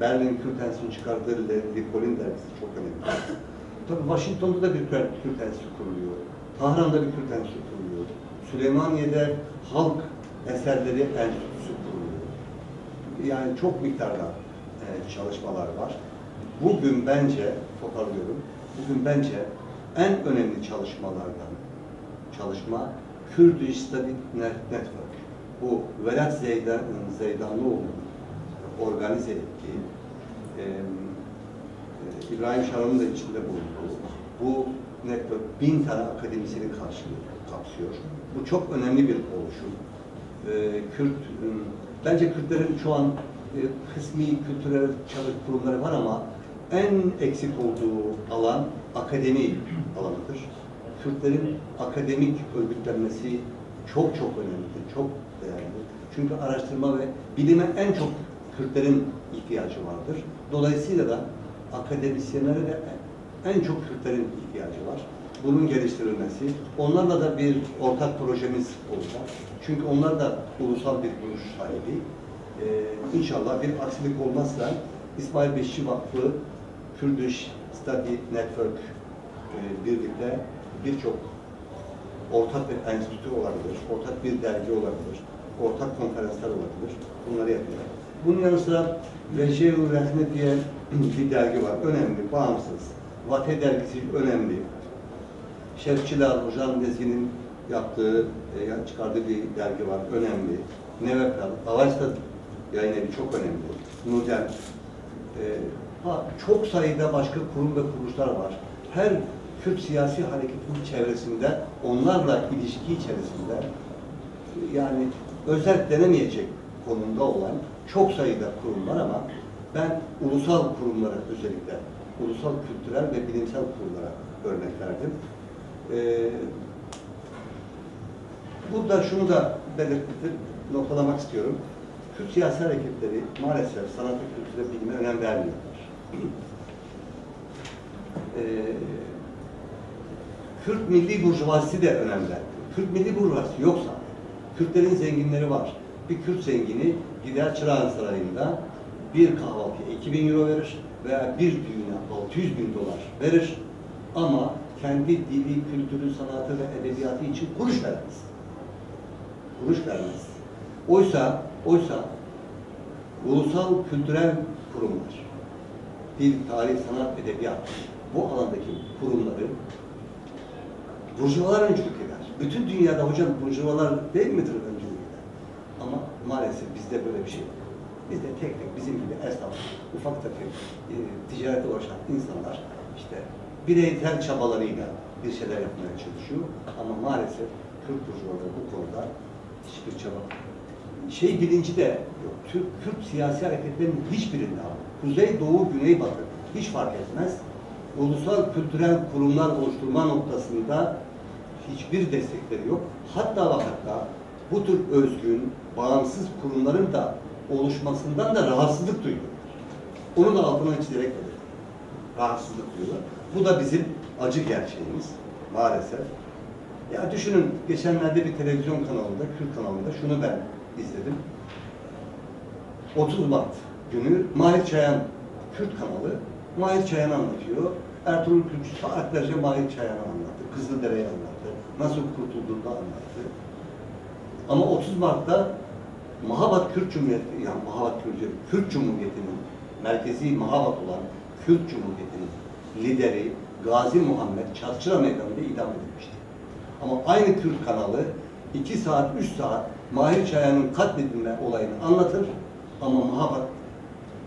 Speaker 2: Berlin Kürt Enstitüsü'nün çıkardığı Likolin Dergisi çok önemli. Tabii Washington'da da bir Kürt Enstitüsü kuruluyor. Tahran'da bir Kürt Enstitüsü kuruluyor. Süleymaniye'de Halk Eserleri Enstitüsü kuruluyor. Yani çok miktarda çalışmalar var. Bugün bence, toparlıyorum, bugün bence en önemli çalışmalardan çalışma Kurdish Study Network. Bu Velat Zeydanlıoğlu'nun organize ettiği, İbrahim Şahan'ın da içinde bulunduğu bu network 1000 tane akademisyeni kapsıyor. Bu çok önemli bir oluşum. Bence Kürtlerin şu an kısmi kültürel kurumları var ama en eksik olduğu alan akademi alanıdır. Kürtlerin akademik örgütlenmesi çok önemlidir, çok değerlidir. Çünkü araştırma ve bilime en çok Kürtlerin ihtiyacı vardır. Dolayısıyla da akademisyenlere de en çok Kürtlerin ihtiyacı var. Bunun geliştirilmesi, onlarla da bir ortak projemiz olacak. Çünkü onlar da ulusal bir duruş sahibi. İnşallah bir aksilik olmazsa İsmail Beşçi Vakfı, Kurdish Study Network birlikte birçok ortak bir enstitü olabilir, ortak bir dergi olabilir, ortak konferanslar olabilir. Bunları yapacağız. Bunun yanı sıra Vecihe-ü Rahme diye bir dergi var. Önemli, bağımsız. Vate dergisi önemli. Şerifçiler, Hocam Nezgi'nin yaptığı, çıkardığı bir dergi var. Önemli. Nevekal, Avaç'ta yayın evi çok önemli. Nudem. Çok sayıda başka kurum ve kuruluşlar var. Her Kürt siyasi hareketinin çevresinde, onlarla ilişki içerisinde yani özetlenemeyecek konumda olan çok sayıda kurum var ama ben ulusal kurumlara özellikle, ulusal kültürel ve bilimsel kurumlara örnek verdim. Burada şunu da belirtip noktalamak istiyorum. Kürt siyasi hareketleri maalesef sanat ve kültüre, bilime önem vermiyorlar. Kürt milli burjuvazisi de önem vermiyor. Kürt milli burjuvazisi yoksa, Kürtlerin zenginleri var. Bir Kürt zengini gider Çırağan Sarayı'nda bir kahvaltıya 2000 euro verir veya bir düğüne 600 bin dolar verir ama kendi dili, kültürü, sanatı ve edebiyatı için kuruş vermez. Kuruş vermez. Oysa ulusal kültürel kurumlar, dil, tarih, sanat, edebiyat, bu alandaki kurumları burjuvalar öncülük eder. Bütün dünyada hocam burjuvalar değil midir öncülük eder? Ama maalesef bizde böyle bir şey yok. Bizde tek tek bizim gibi esnaf, ufak tefek ticarete uğraşan insanlar işte bireysel çabalarıyla bir şeyler yapmaya çalışıyor. Ama maalesef Kürt burjuvaları bu konuda hiçbir çaba. Bilinci de yok. Kürt siyasi hareketlerin hiçbirinde, Kuzey, Doğu, Güney, Batı hiç fark etmez. Ulusal kültürel kurumlar oluşturma noktasında hiçbir destekleri yok. Hatta bu tür özgün, bağımsız kurumların da oluşmasından da rahatsızlık duyuyorlar. Onu da altına çizerek verir. Rahatsızlık duyuyorlar. Bu da bizim acı gerçeğimiz maalesef. Ya düşünün, geçenlerde bir televizyon kanalında, Kürt kanalında şunu ben izledim. 30 Mart günü Mahir Çayan, Kürt kanalı, Mahir Çayan anlatıyor. Ertuğrul Kürkçü saatlerce Mahir Çayan'ı anlattı. Kızıldere'yi anlattı. Nasıl kurtulduğunu anlattı. Ama 30 Mart'ta Mahabat Kürt Cumhuriyeti, yani Kürt Cumhuriyeti'nin merkezi Mahabat olan Kürt Cumhuriyeti'nin lideri Gazi Muhammed Çarşıra Meydanı'nda idam edilmişti. Ama aynı Kürt kanalı 2 saat, 3 saat Mahir Çayan'ın katledilme olayını anlatır ama Mahabat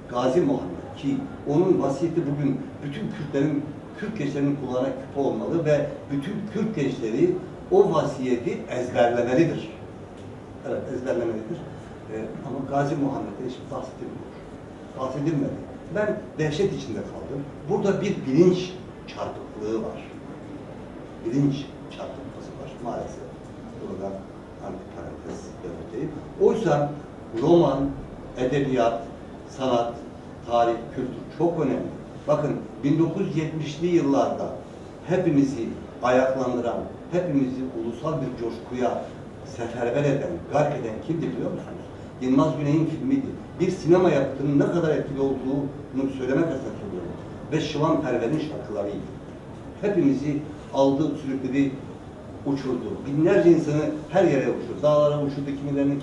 Speaker 2: Gazi Muhammed ki onun vasiyeti bugün bütün Kürtlerin, Kürt gençlerinin kulağına küpe olmalı ve bütün Kürt gençleri o vasiyeti ezberlemelidir. Evet, ezberlemelidir. Ama Gazi Muhammed'e hiç bahsedilmedi. Ben dehşet içinde kaldım. Burada bir bilinç çarpıklığı var. Bilinç çarpıklığı var maalesef. Burada antiparantez belirteyim. Oysa roman, edebiyat, sanat, tarih, kültür çok önemli. Bakın 1970'li yıllarda hepimizi ayaklandıran, hepimizi ulusal bir coşkuya seferber eden, gark eden kimdi biliyor musunuz? Yılmaz Güney'in filmiydi. Bir sinema yapıtının ne kadar etkili olduğunu söylemek adına söylüyorum. Ve Şıvan Perver'in şarkılarıydı. Hepimizi aldı, sürükledi, uçurdu. Binlerce insanı her yere uçurdu. Dağlara uçurdu, kimilerini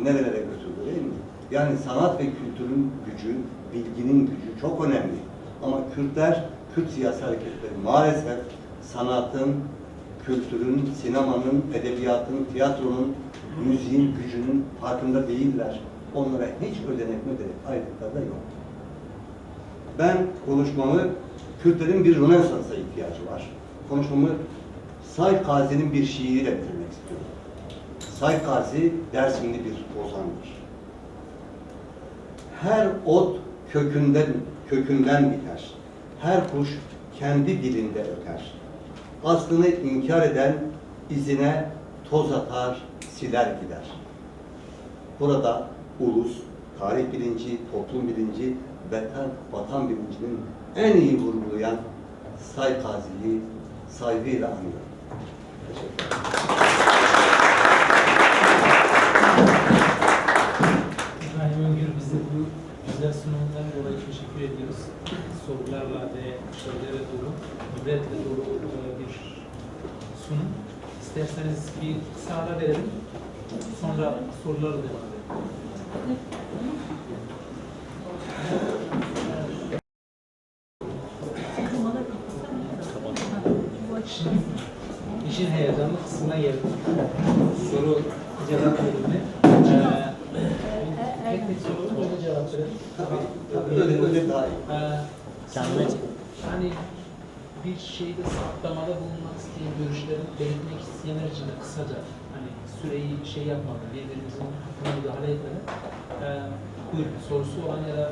Speaker 2: nerelere götürdü değil mi? Yani sanat ve kültürün gücü, bilginin gücü çok önemli. Ama Kürtler, Kürt siyasi hareketleri maalesef sanatın, kültürün, sinemanın, edebiyatın, tiyatronun, müziğin gücünün farkında değiller. Onlara hiç ödenek ayrıkları da yok. Ben konuşmamı Kürtlerin bir Rönesans'a ihtiyacı var. Konuşmamı Said Gazi'nin bir şiiriyle bitirmek istiyorum. Said Gazi Dersimli bir ozandır. Her ot kökünden biter. Her kuş kendi dilinde öter. Aslını inkar eden izine toz atar, siler gider. Burada ulus, tarih bilinci, toplum bilinci, vatan bilincinin en iyi vurgulayan Said Gazi'yi saygıyla anıyorum. Teşekkür ederim.
Speaker 3: İbrahim Öngür bize bu güzel sunumundan dolayı teşekkür ediyoruz. Sorularla ve şeylere dolu, ibretle dolu bir sunum. İsterseniz bir kısa ara verelim. Sonra sorulara devam edelim. İşin heyecanlı kısmına geldik. Soru cevap bölümüne. Tek tek soru cevap verelim.
Speaker 2: Öyle daha iyi.
Speaker 3: Hani bir şeyde saptamada bulunmak isteyen, görüşlerini belirtmek isteyenler için de kısaca hani süreyi yapmadan, birbirimizin hakkına müdahale etmeden buyurun, sorusu olan ya da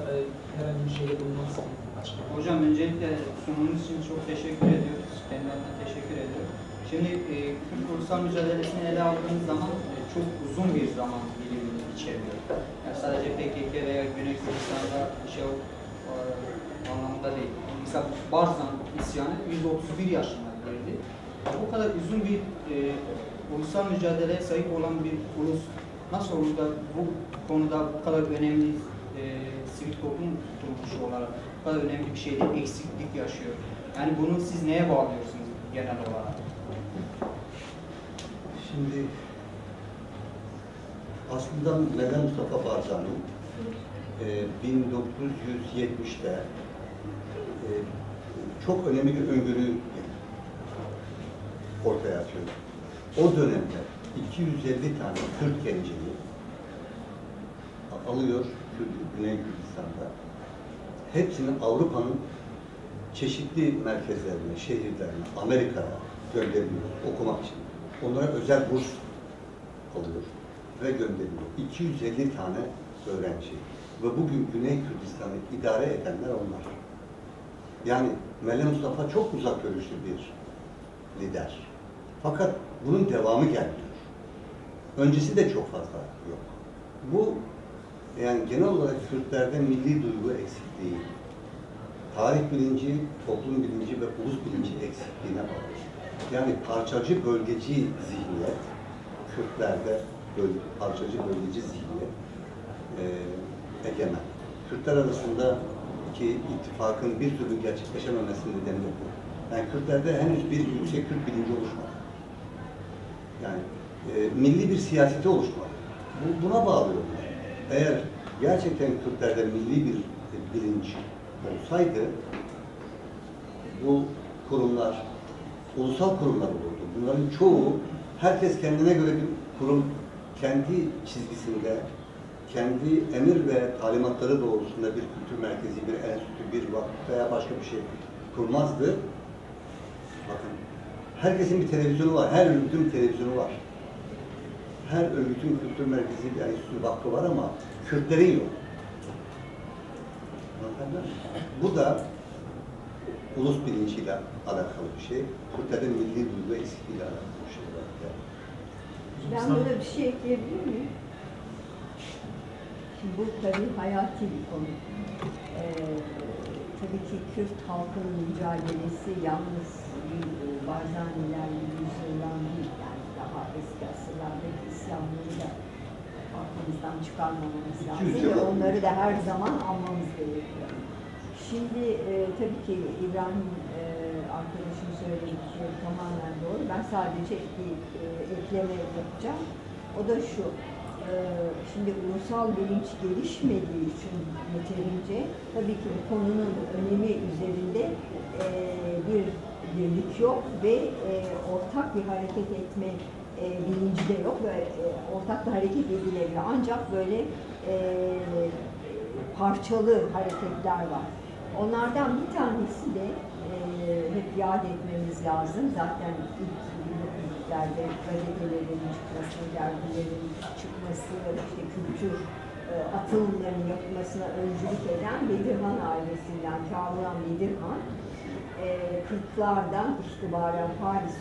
Speaker 3: herhangi bir şeyle bulunmak isteyen açıklama.
Speaker 4: Hocam öncelikle sunumunuz için çok teşekkür ediyoruz. Kendilerine teşekkür ediyorum. Şimdi Kürt ulusal mücadelesini ele aldığımız zaman çok uzun bir zaman dilimi içeriyor. Yani sadece PKK veya Güney Kürdistan'da anlamında değil. Mesela Barzan isyanı 131 yaşına girdi. Bu kadar uzun bir ulusal mücadeleye sahip olan bir ulus nasıl olur da bu konuda bu kadar önemli sivil toplum kuruluşu olarak bu kadar önemli bir şeyde eksiklik yaşıyor? Yani bunu siz neye bağlıyorsunuz genel olarak?
Speaker 2: Şimdi aslında Mehmet Mustafa Barzani'nin 1970'te çok önemli bir öngörü ortaya atıyor. O dönemde 250 tane Kürt gencini alıyor Güney Kürdistan'da. Hepsini Avrupa'nın çeşitli merkezlerine, şehirlerine, Amerika'ya gönderiyor okumak için. Onlara özel burs alıyor ve gönderiyor. 250 tane öğrenci. Ve bugün Güney Kürdistan'ı idare edenler onlar. Yani Melih Mustafa çok uzak görüşlü bir lider. Fakat bunun devamı gelmiyor. Öncesi de çok fazla yok. Bu yani genel olarak Kürtlerde milli duygu eksikliği, tarih bilinci, toplum bilinci ve ulus bilinci eksikliğine bağlı. Yani parçacı bölgeci zihniyet, Kürtlerde parçacı bölgeci zihniyet egemen. Kürtler arasında ki ittifakın bir türlü gerçekleşememesinin nedeni de bu. Yani Kürtlerde henüz bir yüksek Kürt bilinci oluşmadı. Yani milli bir siyaseti oluşmadı. Buna bağlıyorum. Eğer gerçekten Kürtlerde milli bir bilinç olsaydı bu kurumlar ulusal kurumlar olurdu. Bunların çoğu herkes kendine göre bir kurum kendi çizgisinde kendi emir ve talimatları doğrultusunda bir kültür merkezi, bir enstitü, bir vakıf veya başka bir şey kurmazdı. Bakın, herkesin bir televizyonu var, her örgütün bir televizyonu var. Her örgütün kültür merkezi, bir enstitü, vakfı var ama Kürtlerin yok. Bu da ulus bilinciyle alakalı bir şey. Kürtlerin milli duygu eksikliğiyle alakalı bir şey.
Speaker 5: Ben burada bir şey ekleyebilir miyim? Şimdi bu tabii hayati bir konu. Tabii ki Kürt halkının mücadelesi yalnız Barzanilerle yüzyıldan değil, yani daha eski asırlardaki İslamları da aklımızdan çıkarmamamız lazım ve onları da her zaman anmamız gerekiyor. Şimdi tabii ki İbrahim arkadaşım söylediği tamamen doğru. Ben sadece bir ekleme yapacağım. O da şu. Şimdi ulusal bilinç gelişmediği için yeterince tabii ki bu konunun önemi üzerinde bir birlik yok ve ortak bir hareket etme bilinci de yok ve ortak bir hareket edilemiyor. Ancak böyle parçalı hareketler var. Onlardan bir tanesi de hep yad etmemiz lazım. Zaten ilk 1900'lerde gazetelerin çıkması, dergilerin çıkması, işte kültür atılımlarının yapılmasına öncülük eden Bedirhan ailesinden Kamuran Bedirhan 40'lardan itibaren Paris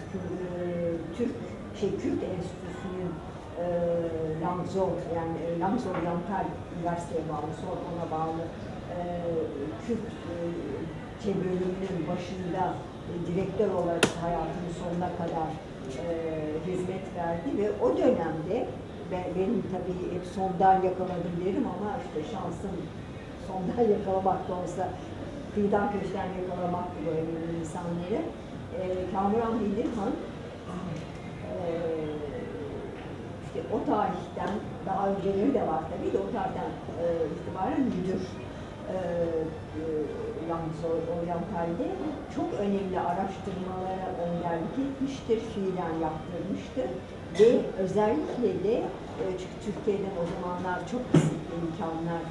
Speaker 5: Kürt Enstitüsü'nün Langzor Yantal Üniversiteye bağlı, sonra ona bağlı Kürt bölümünün başında direktör olarak hayatının sonuna kadar hizmet verdi ve o dönemde benim tabii hep sondan yakaladım derim ama işte şansım sondan yakalamak da olsa kıyıdan köşeden yakalamak böyle insanları. Kamuran Bedirhan işte o tarihten daha önceleri de var tabii de o tarihten itibaren müdür Langzor Oriental'de çok önemli araştırmalara önderlik etmiştir, fiilen yaptırmıştır ve özellikle de çünkü Türkiye'den o zamanlar çok kısıtlı imkanlar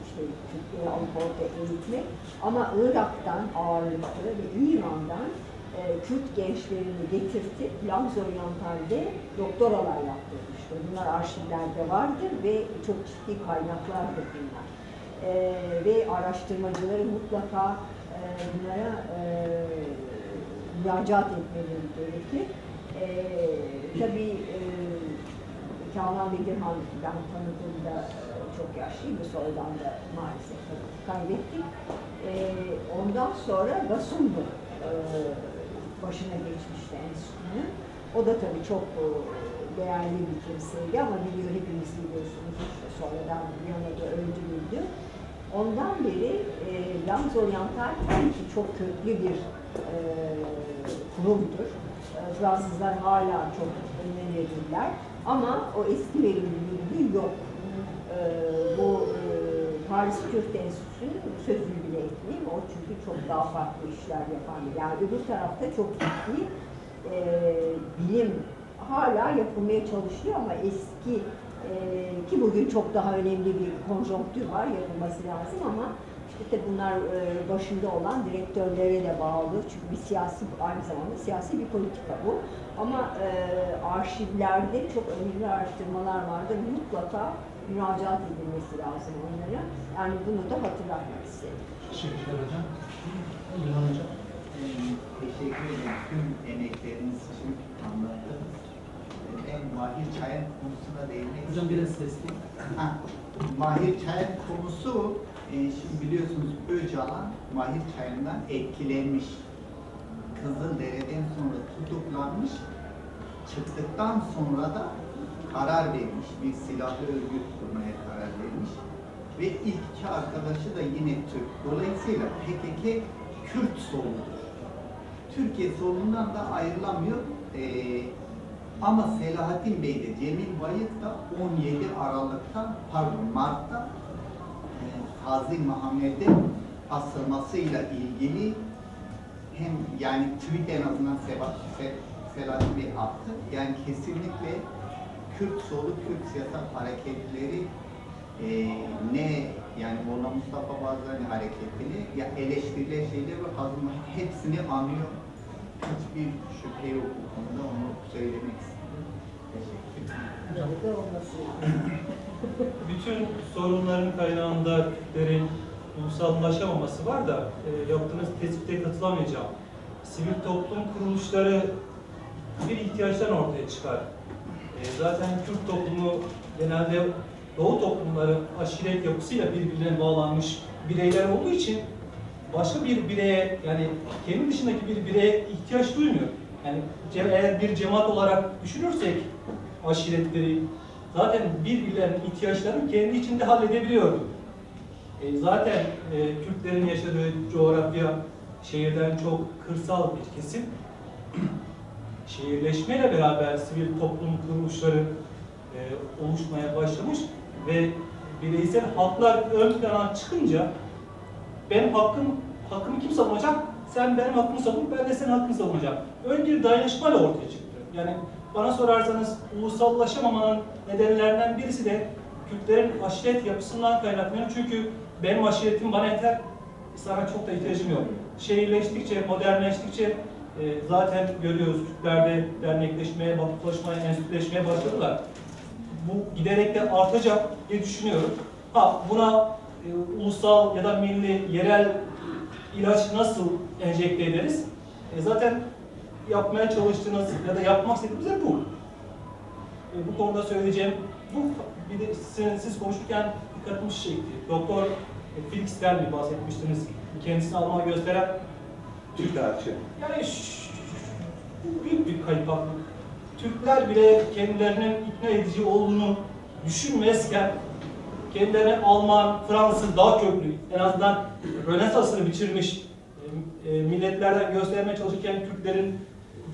Speaker 5: işte Türkiye'yi alıp orada eğitmek ama Irak'tan ağırlıklı ve İran'dan Kürt gençlerini getirtip Langzor Oriental'de doktoralar yaptırmıştır. Bunlar arşivlerde vardır ve çok ciddi kaynaklardır bunlar. Ve araştırmacıları mutlaka bunlara müracaat etmeleri gerekir. Tabii Kanan Bedirhan ben tanıdığımda çok yaşlıydı, sonradan da maalesef kaybettik. Ondan sonra Gasunlu başına geçmişti enstitünün. O da tabii çok değerli bir kimseydi ama hepimiz biliyorsunuz işte sonradan Viyana'da öldürüldü. Ondan beri Lanz Oriental tabii ki çok köklü bir kurumdur. Fransızlar hala çok önem verirler ama o eski verimliliği yok. Bu Paris Türk Enstitüsü'nün sözünü bile etmeyeyim. O çünkü çok daha farklı işler yapan bir. Yani öbür tarafta çok ciddi bilim hala yapılmaya çalışılıyor ama eski ki bugün çok daha önemli bir konjonktür var, yapılması lazım ama işte bunlar başında olan direktörlere de bağlı. Çünkü bir siyasi, aynı zamanda siyasi bir politika bu. Ama arşivlerde çok önemli araştırmalar vardır. Mutlaka müracaat edilmesi lazım onlara. Yani bunu da hatırlatmak istedim.
Speaker 3: Teşekkürler hocam. İlhan hocam.
Speaker 6: Teşekkür ederim. Tüm emekleriniz için anlattınız. Ben Mahir Çay'ın konusuna değinmek
Speaker 3: Hocam biraz sesli.
Speaker 6: Mahir Çay'ın konusu, şimdi biliyorsunuz Öcalan Mahir Çay'ından etkilenmiş. Kızıldere'den sonra tutuklanmış. Çıktıktan sonra da karar vermiş. Bir silahlı örgüt kurmaya karar vermiş. Ve ilk iki arkadaşı da yine Türk. Dolayısıyla PKK Kürt soludur. Türkiye solundan da ayrılamıyor. Ama Selahattin Bey de Cemil Bayık da 17 Mart'ta Fazıl Muhammed'e asılmasıyla ilgili hem yani tweet en azından Selahattin Bey attı. Yani kesinlikle Kürt solu, Kürt siyasal hareketleri ne yani Molla Mustafa Barzani hareketini ya eleştirilen şeyler ve hepsini anlıyor. Hiçbir şüphe yok bu konuda, onu söylemek istedim. Teşekkür ederim.
Speaker 5: Böyle olması lazım.
Speaker 7: Bütün sorunların kaynağında Kürtlerin ulusallaşamaması var da yaptığınız tespite katılamayacağım. Sivil toplum kuruluşları bir ihtiyaçtan ortaya çıkar. Zaten Kürt toplumu genelde Doğu toplumları aşiret yapısıyla birbirine bağlanmış bireyler olduğu için başka bir bireye yani kendi dışındaki bir bireye ihtiyaç duymuyor. Yani eğer bir cemaat olarak düşünürsek aşiretleri zaten birbirlerinin ihtiyaçlarını kendi içinde halledebiliyordu. Zaten Kürtlerin yaşadığı coğrafya şehirden çok kırsal bir kesim. Şehirleşmeyle beraber sivil toplum kuruluşları oluşmaya başlamış ve bireysel haklar ön plana çıkınca benim hakkımı kim savunacak? Sen benim hakkımı savun, ben de senin hakkını savunacağım. Ön bir dayanışmayla ortaya çıktı. Yani bana sorarsanız ulusallaşamamanın nedenlerinden birisi de Kürtlerin aşiret yapısından kaynaklanıyor. Çünkü benim aşiretim bana yeter, sana çok da ihtiyacım yok. Şehirleştikçe, modernleştikçe zaten görüyoruz Kürtlerde dernekleşmeye, vakıflaşmaya, enstitüleşmeye başladılar. Bu giderek de artacak diye düşünüyorum. Buna ulusal ya da milli, yerel ilaç nasıl enjekte ederiz? Zaten yapmaya çalıştığınız ya da yapmak istediğimiz de bu. Bu konuda söyleyeceğim, bir de siz konuşurken dikkatimi çekti. Doktor Felix'ten bir bahsetmiştiniz. Kendisini Alman'a gösteren
Speaker 2: Türk tarihçi.
Speaker 7: yani büyük bir kayıp hakkı. Türkler bile kendilerinin ikna edici olduğunu düşünmezken kendilerine Alman, Fransız daha köklü, en azından Rönesans'ını bitirmiş milletlerden göstermeye çalışırken Türklerin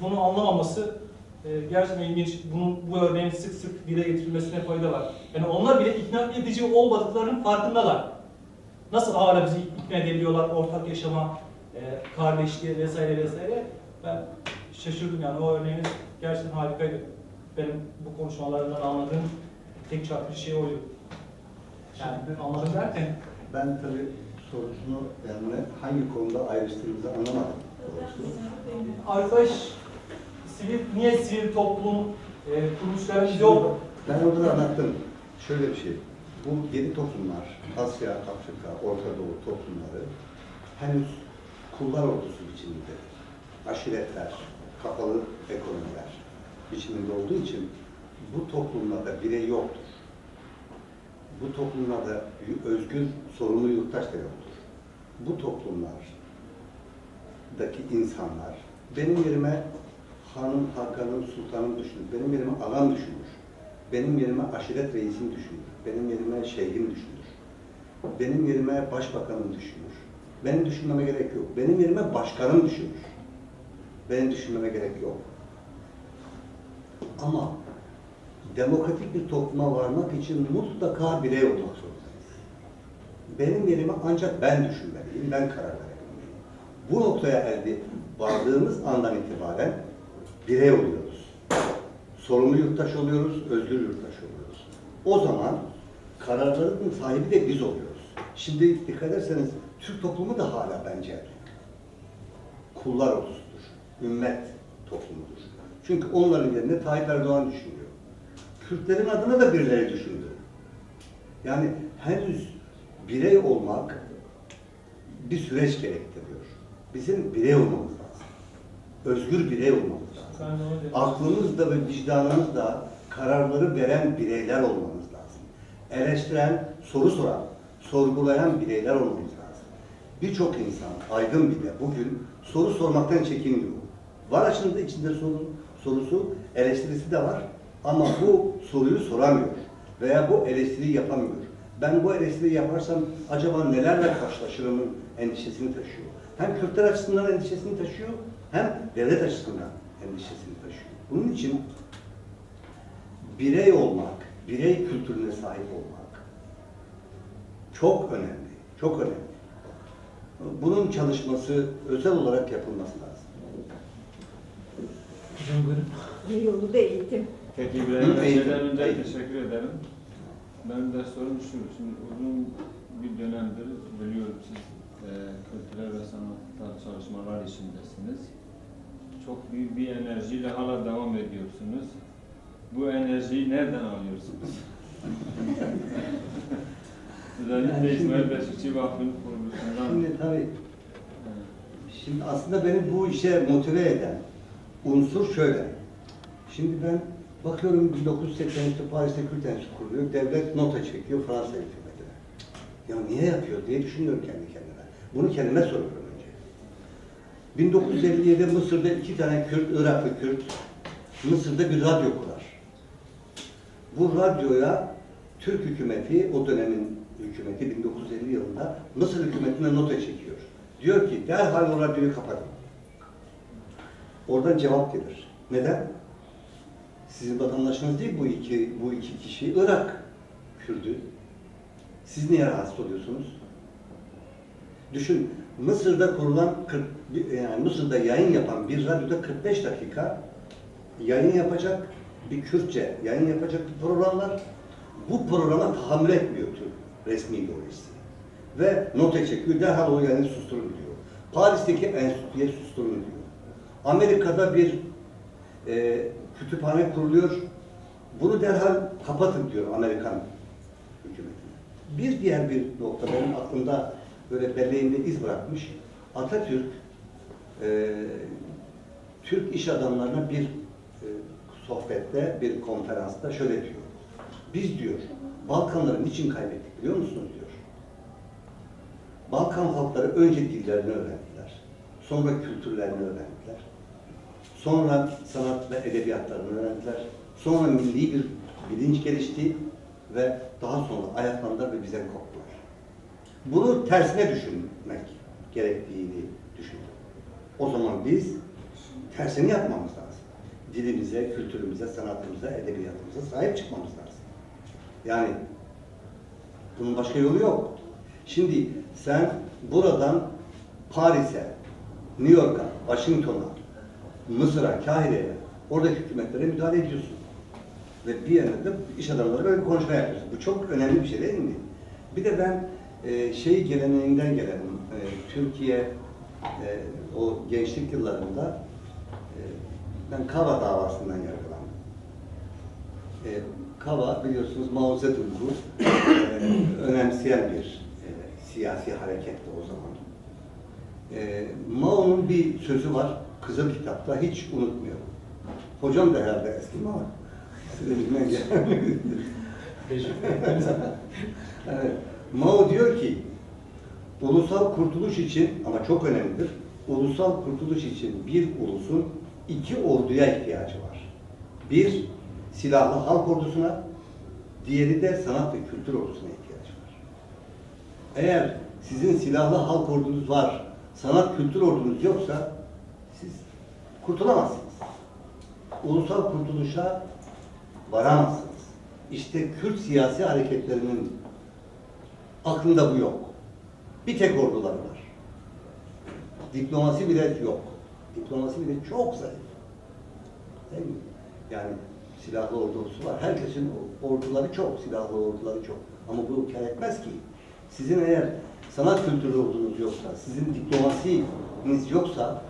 Speaker 7: bunu anlamaması gerçekten ilginç. Bu örneğin sık sık dile getirilmesine fayda var. Yani onlar bile ikna edici olmadıklarının farkındalar. Nasıl hala bizi ikna edebiliyorlar ortak yaşama, kardeşliğe vesaire vesaire. Ben şaşırdım yani o örneğiniz gerçekten harikaydı. Benim bu konuşmalarından anladığım tek çarpıcı şey oydu. Yani anladım derken
Speaker 2: Ben tabii sorusunu yani hangi konuda ayrıştığımızı anlamadım doğrusu.
Speaker 7: arkadaş niye sivil toplum kuruluşları yok?
Speaker 2: Ben orada da anlattım. Şöyle bir şey. Bu yeni toplumlar, Asya, Afrika, Orta Doğu toplumları henüz kullar ordusu biçiminde, aşiretler, kapalı ekonomiler biçiminde olduğu için bu toplumlarda birey yoktur. Bu toplumlarda özgür, sorumlu yurttaş da yoktur. Bu toplumlardaki insanlar benim yerime hanım, hakanım, sultanım düşünür. Benim yerime ağam düşünür. Benim yerime aşiret reisim düşünür. Benim yerime şeyhim düşünür. Benim yerime başbakanım düşünür. Benim düşünmeme gerek yok. Benim yerime başkanım düşünür. Benim düşünmeme gerek yok. Ama demokratik bir topluma varmak için mutlaka birey olmak zorundayız. Benim yerime ancak ben düşünmeliyim, ben karar verebilmeliyim. Bu noktaya vardığımız andan itibaren birey oluyoruz. Sorumlu yurttaş oluyoruz, özgür yurttaş oluyoruz. O zaman kararların sahibi de biz oluyoruz. Şimdi dikkat ederseniz Türk toplumu da hala bence kullar ulusudur, ümmet toplumudur. Çünkü onların yerine Tayyip Erdoğan düşünüyor. Kürtlerin adına da birileri düşündü. Yani henüz birey olmak bir süreç gerektiriyor. Bizim birey olmamız lazım. Özgür birey olmamız lazım. Aklımızda ve vicdanımızda kararları veren bireyler olmamız lazım. Eleştiren, soru soran, sorgulayan bireyler olmamız lazım. Birçok insan, aydın bile bugün soru sormaktan çekiniyor. Var içinde sorusu, eleştirisi de var ama bu soruyu soramıyor veya bu eleştiriyi yapamıyor. Ben bu eleştiriyi yaparsam acaba nelerle karşılaşırımın endişesini taşıyor. Hem Kürtler açısından endişesini taşıyor, hem devlet açısından endişesini taşıyor. Bunun için birey olmak, birey kültürüne sahip olmak çok önemli, çok önemli. Bunun çalışması özel olarak yapılması lazım.
Speaker 3: Hocam buyurun.
Speaker 5: Bir yolu da eğitim.
Speaker 8: Peki İbrahim
Speaker 2: Eğitim,
Speaker 8: şeyden önce
Speaker 2: eğitim.
Speaker 8: teşekkür ederim. Benim de sorum şu, şimdi uzun bir dönemdir biliyorum siz kültürel ve sanatsal çalışmalar içindesiniz. Çok büyük bir enerjiyle hala devam ediyorsunuz. Bu enerjiyi nereden alıyorsunuz? Özellikle İsmail Beşikçi Vakfı'nın kuruluşundan.
Speaker 2: Şimdi tabii, şimdi aslında beni bu işe motive eden unsur şöyle. Şimdi ben bakıyorum 1983'te Paris'te Kürt Enstitüsü kuruluyor, devlet nota çekiyor Fransa hükümetine. Ya niye yapıyor diye düşünüyorum kendi kendime. Bunu kendime soruyorum önce. 1957'de Mısır'da 2 tane Kürt, Iraklı Kürt, Mısır'da bir radyo kurar. Bu radyoya Türk hükümeti, o dönemin hükümeti 1950 yılında Mısır hükümetine nota çekiyor. Diyor ki derhal o radyoyu kapatın. Oradan cevap gelir. Neden? Sizin vatandaşınız değil bu iki kişi Irak Kürdü. Siz niye rahatsız oluyorsunuz? Düşün, Mısır'da kurulan yani Mısır'da yayın yapan bir radyoda 45 dakika yayın yapacak, bir Kürtçe yayın yapacak bir program var. Bu programa tahammül etmiyor Türk resmi ideolojisi. Ve nota çekiyor, derhal o yayını susturun diyor. Paris'teki enstitüye susturun diyor. Amerika'da bir kütüphane kuruluyor, bunu derhal kapatın diyor Amerikan hükümetine. Bir diğer bir nokta benim aklımda böyle belleğimde iz bırakmış. Atatürk Türk iş adamlarına bir sohbette, bir konferansta şöyle diyor. Biz diyor, Balkanları niçin kaybettik biliyor musunuz diyor. Balkan halkları önce dillerini öğrendiler. Sonra kültürlerini öğrendiler. Sonra sanat ve edebiyatlarını öğrendiler. Sonra milli bir bilinç gelişti ve daha sonra ayaklandılar ve bize koptular. Bunu tersine düşünmek gerektiğini düşündüm. O zaman biz tersini yapmamız lazım. Dilimize, kültürümüze, sanatımıza, edebiyatımıza sahip çıkmamız lazım. Yani bunun başka yolu yok. Şimdi sen buradan Paris'e, New York'a, Washington'a, Mısır'a, Kahire'ye, oradaki hükümetlere müdahale ediyorsun. Ve bir yandan da iş adamları böyle bir konuşma yapıyorsun. Bu çok önemli bir şey değil mi? Bir de ben geleneğinden gelenim. Türkiye o gençlik yıllarında ben Kava davasından yargılandım. Kava biliyorsunuz Mao Zedong'u önemseyen bir siyasi hareketti o zaman. Mao'nun bir sözü var Kızıl Kitap'ta, hiç unutmuyorum. Hocam da herhalde eski Mao. Elimden gelmiyor.
Speaker 3: Teşekkür ederim.
Speaker 2: Evet. Mao diyor ki, ulusal kurtuluş için, ama çok önemlidir, ulusal kurtuluş için bir ulusun iki orduya ihtiyacı var. Bir, silahlı halk ordusuna, diğeri de sanat ve kültür ordusuna ihtiyacı var. Eğer sizin silahlı halk ordunuz var, sanat kültür ordunuz yoksa siz kurtulamazsınız. Ulusal kurtuluşa varamazsınız. İşte Kürt siyasi hareketlerinin aklında bu yok. Bir tek orduları var. Diplomasi bile yok. Diplomasi bile çok zayıf. Değil mi? Yani silahlı ordusu var. Herkesin orduları çok, silahlı orduları çok. Ama bu kâr etmez ki. Sizin eğer sanat kültürü ordunuz yoksa, sizin diplomasiniz yoksa,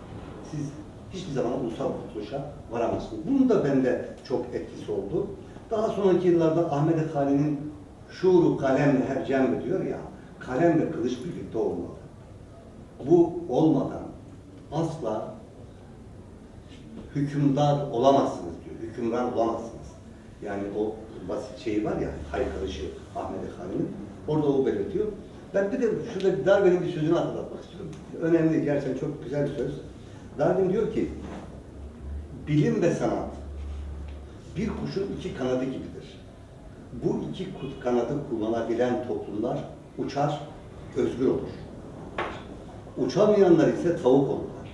Speaker 2: siz hiçbir zaman ulusal kurtuluşa varamazsınız. Bunun da bende çok etkisi oldu. Daha sonraki yıllarda Ahmet Hali'nin şuuru kalemle her cembe diyor ya, kalem ve kılıç birlikte olmalı. Bu olmadan asla hükümdar olamazsınız diyor. Hükümran olamazsınız. Yani o basit şeyi var ya, haykırışı Ahmet Hali'nin. Orada o belirtiyor. Ben bir de şurada Darwin'in bir sözünü hatırlatmak istiyorum. Önemli, gerçekten çok güzel bir söz. Darwin diyor ki, bilim ve sanat bir kuşun iki kanadı gibidir. Bu iki kanadı kullanabilen toplumlar uçar, özgür olur. Uçamayanlar ise tavuk olurlar.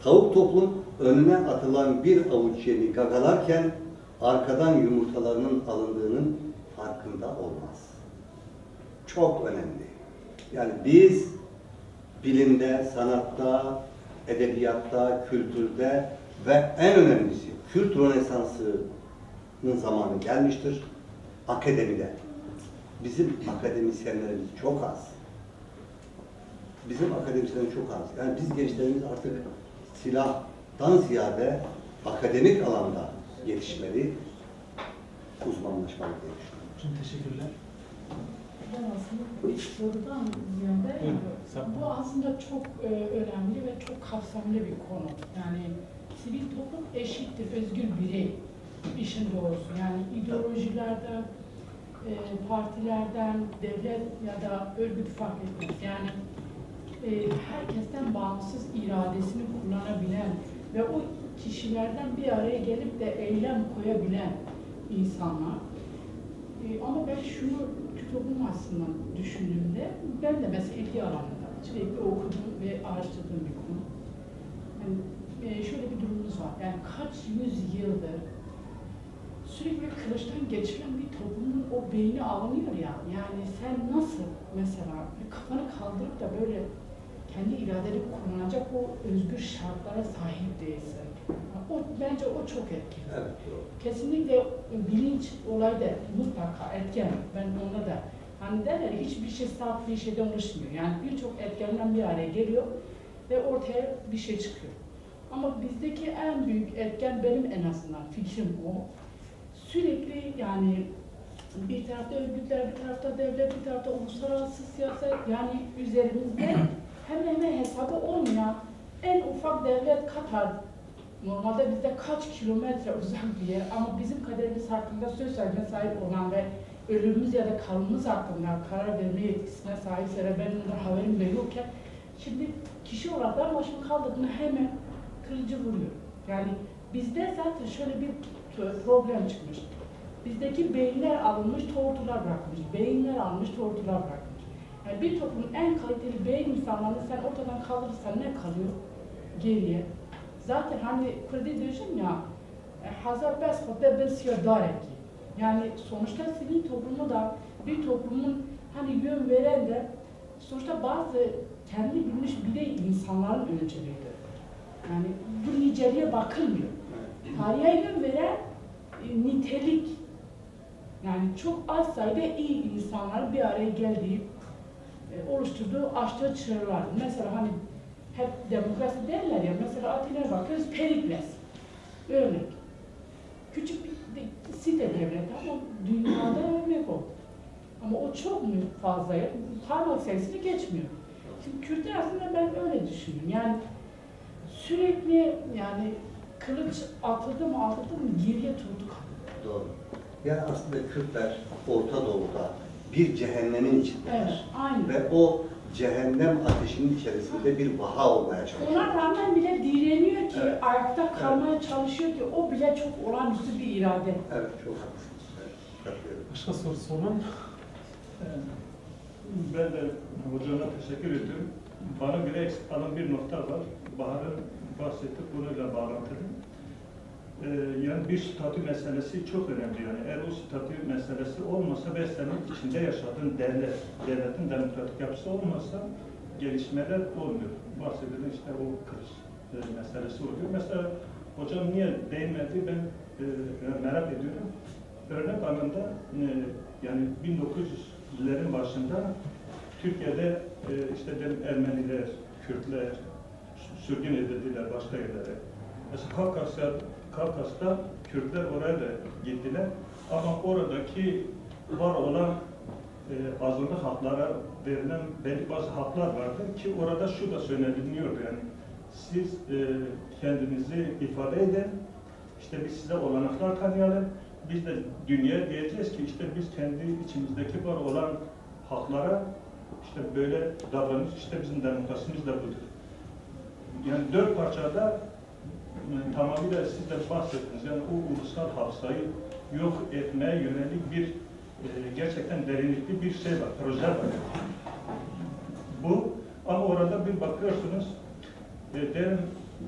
Speaker 2: Tavuk toplum önüne atılan bir avuç yemi gagalarken arkadan yumurtalarının alındığının farkında olmaz. Çok önemli. Yani biz bilimde, sanatta, edebiyatta, kültürde ve en önemlisi Kürt Rönesansı'nın zamanı gelmiştir. Akademide. Bizim akademisyenlerimiz çok az. Bizim akademisyenlerimiz çok az. Yani biz gençlerimiz artık silahtan ziyade akademik alanda yetişmeli, uzmanlaşmalı diye düşünüyorum.
Speaker 3: Çok teşekkürler.
Speaker 1: Ben aslında bir sorudan ziyade bu aslında çok önemli ve çok kapsamlı bir konu. Yani sivil toplum eşittir, özgür birey. İşin doğrusu. Yani ideolojilerden, partilerden, devlet ya da örgüt fark etmez. Yani herkesten bağımsız iradesini kullanabilen ve o kişilerden bir araya gelip de eylem koyabilen insanlar. Ama ben şunu toplum aslında düşündüğümde, ben de mesela ilgi alanında sürekli okudum ve araştırdığım bir konu. Yani şöyle bir durumumuz var. Yani kaç yüzyıldır sürekli kılıçtan geçiren bir toplumun o beyni alınıyor ya. Yani sen nasıl mesela kafanı kaldırıp da böyle kendi iradeni kullanacak o özgür şartlara sahip değilsin. Bence o çok etkili.
Speaker 2: Evet, doğru.
Speaker 1: Kesinlikle bilinç olayı da mutlaka etken. Ben onda da hani derler hiçbir şey saf bir şeyden oluşmuyor. Yani birçok etkenden bir araya geliyor ve ortaya bir şey çıkıyor. Ama bizdeki en büyük etken benim en azından fikrim o. Sürekli yani bir tarafta örgütler, bir tarafta devlet, bir tarafta uluslararası siyaset yani üzerimizde hemen hesabı olmayan en ufak devlet Katar normalde bizde kaç kilometre uzak bir yer ama bizim kaderimiz hakkında söz sahibi sahip olan ve ölümümüz ya da kalımımız hakkında karar verme yetkisine sahipse ve benim ondan haberim bile yokken şimdi kişi olarak ben başımı kaldırdığımda hemen kırıcı vuruyor. Yani bizde zaten şöyle bir problem çıkmış. Bizdeki beyinler alınmış, tortular bırakmış. Beyinler alınmış, tortular bırakmış. Yani bir toplumun en kaliteli beyin insanlarını sen ortadan kaldırırsan ne kalıyor? Geriye. Zaten hani Kürt'e diyorsun ya, hazar bes hoda ben siyadar ki. Yani sonuçta sivil toplumu da bir toplumun hani yön veren de sonuçta bazı kendi bilmiş birey insanların önceliğidir. Yani bu niceliğe bakılmıyor. Tarihe yön veren nitelik. Yani çok az sayıda iyi insanlar bir araya geldiği, oluşturduğu, açtığı çığırlar. Mesela hani hep demokrasi derler ya, mesela Atina'ya bakıyoruz, Perikles. Örnek. Küçük bir site devleti ama dünyada örnek o. Ama o çok mu fazla, parmak sayısını geçmiyor. Şimdi Kürtler aslında ben öyle düşünüyorum. Yani sürekli yani kılıç atıldı mı geriye tuttu kalıyor.
Speaker 2: Doğru. Yani aslında Kürtler Orta Doğu'da bir cehennemin içindeler.
Speaker 1: Evet, aynı.
Speaker 2: Ve o cehennem ateşinin içerisinde bir vaha olmaya çalışıyor.
Speaker 1: Ona rağmen bile direniyor ki,
Speaker 2: Evet.
Speaker 1: ayakta kalmaya çalışıyor ki o bile çok olağanüstü bir irade.
Speaker 2: Evet, çok haklısınız. Evet, katılıyorum.
Speaker 3: Başka sorusu olan?
Speaker 9: Ben de hocama teşekkür ediyorum. Bana göre eksik kalan bir nokta var. Bahar'ın bahsettiği konuyla bağlantılı. Yani bir statü meselesi çok önemli. Yani eğer o statü meselesi olmasa ve senin içinde yaşadığın devletin demokratik yapısı olmasa gelişmeler olmuyor. Bahsedilen işte o kriz meselesi oluyor. Mesela hocam niye değinmedi ben merak ediyorum. Örnek anlamda yani 1900'lerin başında Türkiye'de işte Ermeniler, Kürtler sürgün edildiler başka yerlere. Mesela Kafkas'ta Kürtler oraya da gittiler ama oradaki var olan azınlık haklara verilen belli bazı haklar vardı ki orada şu da söyleniliyordu yani siz kendinizi ifade edin, işte biz size olanaklar tanıyalım, biz de dünyaya diyeceğiz ki işte biz kendi içimizdeki var olan haklara işte böyle davranış, işte bizim demokrasimiz de budur. Yani 4 parçada tamamıyla siz de bahsettiniz. Yani o ulusal hafızayı yok etmeye yönelik bir gerçekten derinlikli bir şey var, proje var. Bu ama orada bir bakıyorsunuz derim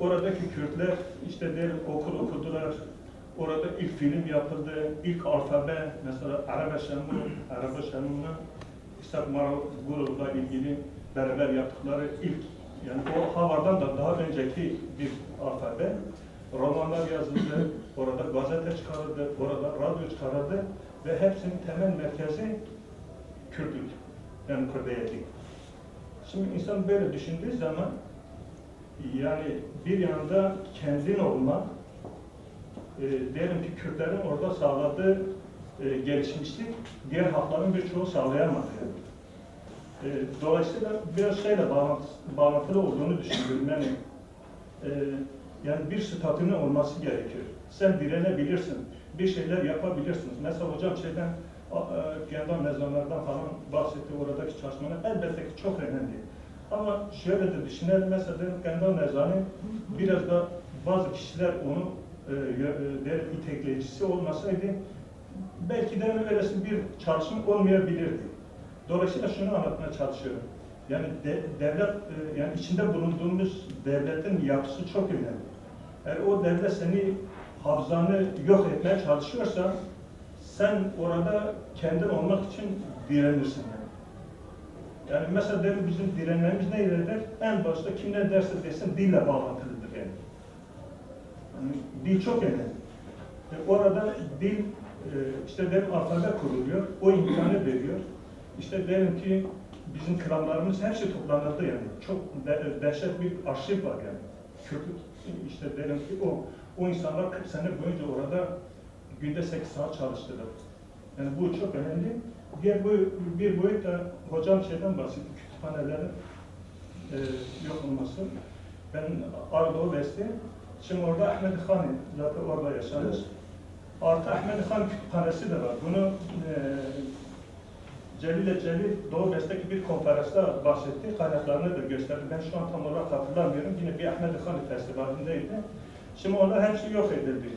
Speaker 9: oradaki Kürtler işte derim okul okudular. Orada ilk film yapıldı, ilk alfabe mesela Araba Şanu'nun İshak Maragul'la ilgili beraber yaptıkları ilk yani o Harvard'dan da daha önceki bir alfabe. Romanlar yazıldı, orada gazete çıkarıldı, orada radyo çıkarıldı ve hepsinin temel merkezi Kürtlük, yani Kürdiyetlik. Şimdi insan böyle düşündüğü zaman yani bir yanda kendin olmak, diyelim ki Kürtlerin orada sağladığı gelişmişlik diğer halkların birçoğu sağlayamadı. Yani. Dolayısıyla biraz şeyle bağlantılı olduğunu düşünüyorum. Yani bir statünün olması gerekiyor. Sen direnebilirsin, bir şeyler yapabilirsiniz. Mesela hocam kendi mezunlardan falan bahsetti oradaki çalışmalar elbette ki çok önemli. Ama şöyle de düşünelim, mesela kendi mezunu biraz da bazı kişiler onu itekleyicisi olmasaydı belki de öylesi bir çalışma olmayabilirdi. Dolayısıyla şunu anlatmaya çalışıyorum. Yani devlet, yani içinde bulunduğumuz devletin yapısı çok önemli. Eğer o devlet seni hafızanı yok etmeye çalışıyorsa sen orada kendin olmak için direnirsin. Yani mesela bizim direnmemiz neyledir? En başta kim ne derse desin dille bağlantılıdır yani. Dil çok önemli. Orada dil, işte derim alfabe kuruluyor, o imkanı veriyor. İşte derim ki bizim krallarımız her şey toplanıldı yani. Çok dehşet bir arşiv var yani. Kürtlük, işte derim ki o insanlar 40 sene boyunca orada günde 8 saat çalıştılar. Yani bu çok önemli. Diğer bir boyut da hocam şeyden bahsetti, kütüphanelerin yok olması. Ben Ardağı Vesti, şimdi orada Ahmet Khan zaten orada yaşamış. Artı Ahmet Khan kütüphanesi de var. Bunu Celil Doğu Best'teki bir konferansta bahsetti, kaynaklarını da gösterdi. Ben şu an tam olarak hatırlamıyorum. Yine bir Ahmet Khan festivalindeydi. Şimdi onlar hepsi yok edildi.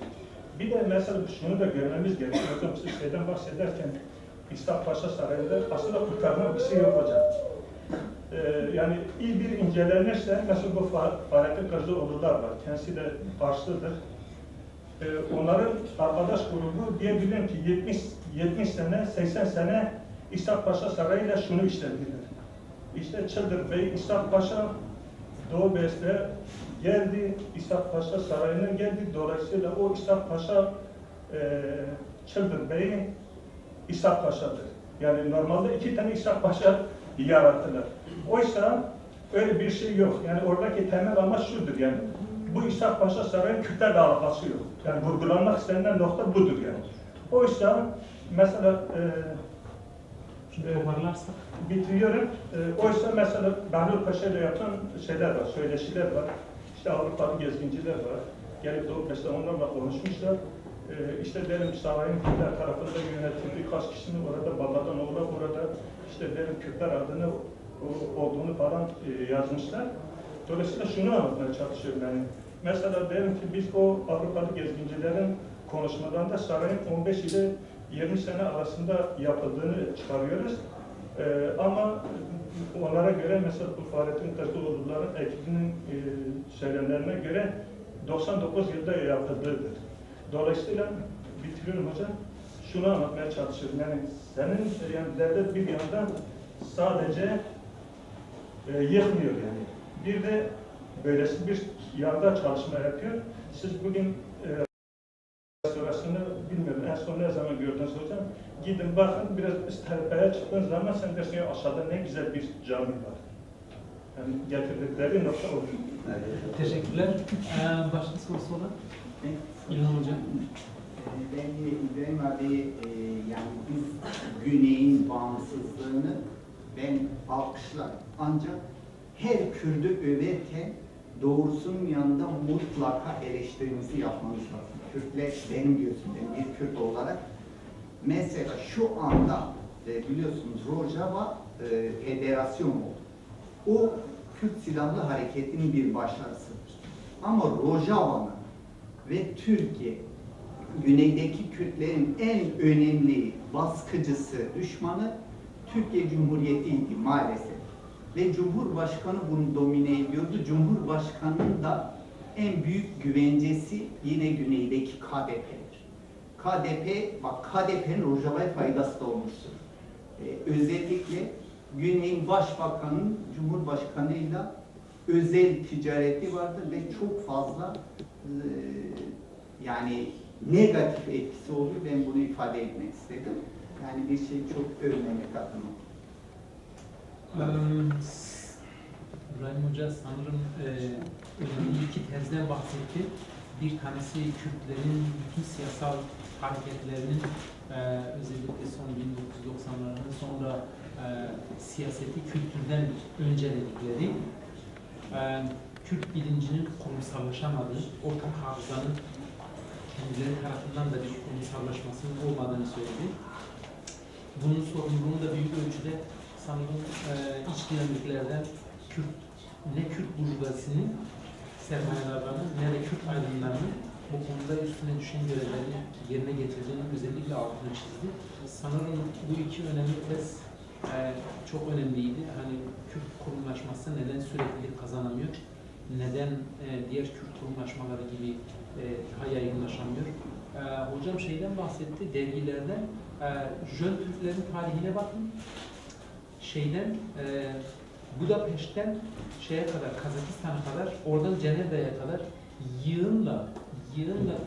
Speaker 9: Bir de mesela şunu da görmemiz gerekiyor. Hocam siz şeyden bahsederken İshak Paşa Sarayı'nda aslında kurtarma bir şey yok hocam. Yani iyi bir incelenirse, mesela bu Fahrettin Kırcıoğlu'lar var. Kendisi de Farslıdır. Onların arkadaş grubu diyebilirim ki 70 sene, 80 sene İshak Paşa Sarayı'yla şunu işlediler. İşte Çıldır Bey, İshak Paşa Doğu Bey'e geldi, İshak Paşa Sarayı'na geldi. Dolayısıyla o İshak Paşa Çıldır Bey'in İshak Paşa'dır. Yani normalde 2 tane İshak Paşa yarattılar. Oysa öyle bir şey yok. Yani oradaki temel amaç şudur yani. Bu İshak Paşa Sarayı'nın Kürtlerle alakası yok. Yani vurgulanmak istenilen nokta budur yani. Oysa mesela bitiriyorum. Oysa mesela Behlül Paşa ile yapılan şeyler var, söyleşiler var. İşte Avrupalı gezginciler var. Gelip Doğu Paşa'da onlarla konuşmuşlar. İşte derim sarayın Kürtler tarafında yönetildiği kaç kişinin orada babadan oğula burada işte derim Kürtler adını olduğunu falan yazmışlar. Dolayısıyla şunu anlatmaya çalışıyorum yani. Mesela derim ki biz o Avrupalı gezgincilerin konuşmalarında sarayın 15 ile 20 sene arasında yapıldığını çıkarıyoruz. Ama onlara göre mesela bu Fahrettin Kızıloğulların ekibinin söylemlerine göre 99 yılda yapıldığıdır. Dolayısıyla bitiriyorum hocam. Şunu anlatmaya çalışıyorum. Yani senin yani devlet bir yandan sadece yıkmıyor yani. Bir de böylesi bir yanda çalışma yapıyor. Siz bugün restorasını bilmiyorum en son ne zaman gördünüz hocam? Gidin bakın biraz tepeye çıktığınız zaman sen dersin ya aşağıda ne güzel bir cami var. Yani getirdikleri nokta olur.
Speaker 3: Teşekkürler. Başka sorusu olan? İlhan Hocam.
Speaker 6: Ben de İbrahim abi yani biz Güney'in bağımsızlığını ben alkışlarım. Ancak her Kürt'ü överken doğrusunun yanında mutlaka eleştirimizi yapmamız lazım. Kürtler benim gözümden bir Kürt olarak mesela şu anda biliyorsunuz Rojava federasyon oldu. O Kürt Silahlı Hareketi'nin bir başarısıdır. Ama Rojava'nın ve Türkiye güneydeki Kürtlerin en önemli baskıcısı, düşmanı Türkiye Cumhuriyeti'ydi maalesef. Ve Cumhurbaşkanı bunu domine ediyordu. Cumhurbaşkanının da en büyük güvencesi yine güneydeki KDP'dir. KDP, bak KDP'nin Rojava'ya faydası da olmuştur. Özellikle Güney'in Başbakanı'nın Cumhurbaşkanı'yla özel ticareti vardır ve çok fazla yani negatif etkisi oluyor. Ben bunu ifade etmek istedim. Yani bir şey çok övmemek adına.
Speaker 3: İbrahim Hoca sanırım önemli iki tezden bahsetti. Bir tanesi Kürtlerin bütün siyasal hareketlerinin özellikle son 1990'ların sonra siyaseti kültürden önceledikleri, Kürt bilincinin kurumsallaşamadığı, ortak hafızanın kendileri tarafından da bir kurumsallaşmasının olmadığını söyledi. Bunun sorumluluğunu da büyük ölçüde sanırım iç dinamiklerden ne Kürt burjuvazisinin sermayedarlarının ne de Kürt aydınlarının bu konuda üstüne düşen görevlerini yerine getirdiğini özellikle altını çizdi. Sanırım bu iki önemli tez çok önemliydi. Hani Kürt kurumlaşması neden süreklilik kazanamıyor, neden diğer Kürt kurumlaşmaları gibi daha yaygınlaşamıyor. Hocam şeyden bahsetti, dergilerden. Jön Türklerin tarihine bakın. Budapeşt'ten şeye kadar, Kazakistan'a kadar, oradan Cenevre'ye kadar yığınla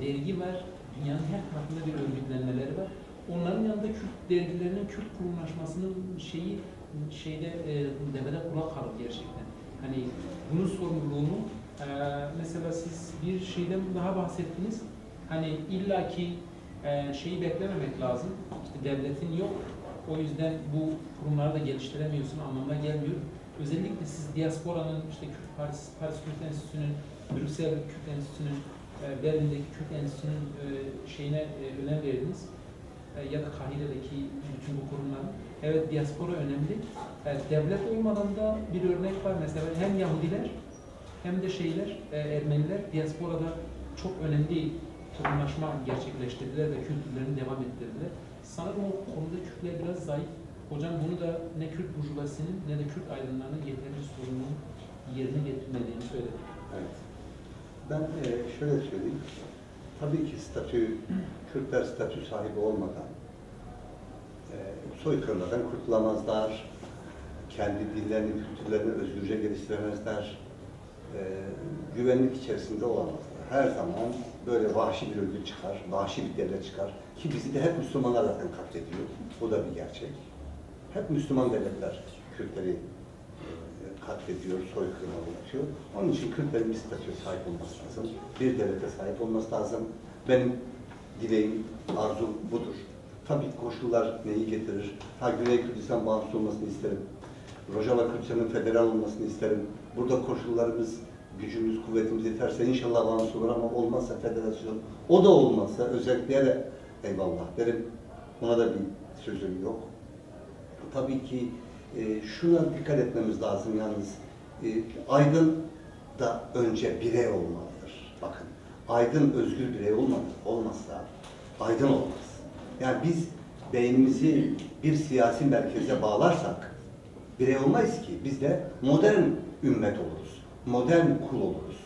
Speaker 3: dergi var. Dünyanın her tarafında bir örgütlenmeleri var. Onların yanında Kürt dergilerinin Kürt kurumlaşmasının devede kulak kalır gerçekten. Hani bunun sorumluluğunu mesela siz bir şeyden daha bahsettiniz. Hani illaki şeyi beklememek lazım. İşte devletin yok. O yüzden bu kurumları da geliştiremiyorsun anlamına gelmiyor. Özellikle siz diasporanın, işte Paris Kürt Enstitüsü'nün, Brüksel Kürt Enstitüsü'nün, Berlin'deki Kürt Enstitüsü'nün şeyine önem verdiniz. Ya da Kahire'deki bütün bu kurumların. Evet, diaspora önemli. Devlet olmadan da bir örnek var mesela hem Yahudiler hem de Ermeniler diasporada çok önemli kurumlaşma gerçekleştirdiler ve kültürlerini devam ettirdiler. Sanırım o konuda Kürtler biraz zayıf. Hocam bunu da ne Kürt burjuvasinin ne de Kürt aydınlarının yeterli sorunun yerine getirmediğini söyledi.
Speaker 2: Evet. Ben şöyle söyleyeyim. Tabii ki Kürtler statü sahibi olmadan soykırımlardan kurtulamazlar. Kendi dillerini, kültürlerini özgürce geliştiremezler. Güvenlik içerisinde olamazlar. Her zaman böyle vahşi bir örgüt çıkar, vahşi bir devlet çıkar. Ki bizi de hep Müslümanlar zaten katlediyor. Bu da bir gerçek. Hep Müslüman devletler Kürtleri katlediyor, soykırıma uğratıyor. Onun için Kürtlerin bir statüye sahip olması lazım. Bir devlete sahip olması lazım. Benim dileğim, arzum budur. Tabii koşullar neyi getirir? Güney Kürdistan bağımsız olmasını isterim. Rojava Kürdistan'ın federal olmasını isterim. Burada koşullarımız gücümüz, kuvvetimiz yeterse inşallah bağımsız olur ama olmazsa federasyon, o da olmazsa özelliğe de eyvallah derim. Ona da bir sözüm yok. Tabii ki şuna dikkat etmemiz lazım yalnız. Aydın da önce birey olmalıdır. Bakın, aydın özgür birey olmazsa aydın olmaz. Yani biz beynimizi bir siyasi merkeze bağlarsak birey olmayız ki. Biz de modern ümmet oluruz. Modern kul oluruz.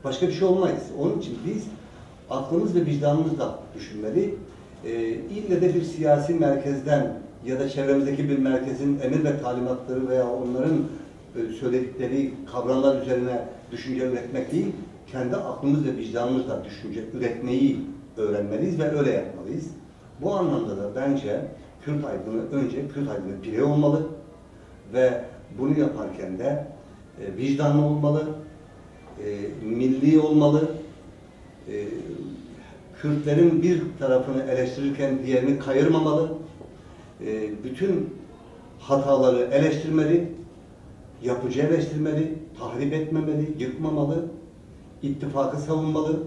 Speaker 2: Başka bir şey olmayız. Onun için biz aklımız ve vicdanımızla düşünmeli. İlle de bir siyasi merkezden ya da çevremizdeki bir merkezin emir ve talimatları veya onların söyledikleri kavramlar üzerine düşünce üretmek değil, kendi aklımız ve vicdanımızla düşünce üretmeyi öğrenmeliyiz ve öyle yapmalıyız. Bu anlamda da bence Kürt aydını önce Kürt aydını birey olmalı ve bunu yaparken de vicdanlı olmalı, milli olmalı, Kürtlerin bir tarafını eleştirirken diğerini kayırmamalı, bütün hataları eleştirmeli, yapıcı eleştirmeli, tahrip etmemeli, yıkmamalı, ittifakı savunmalı,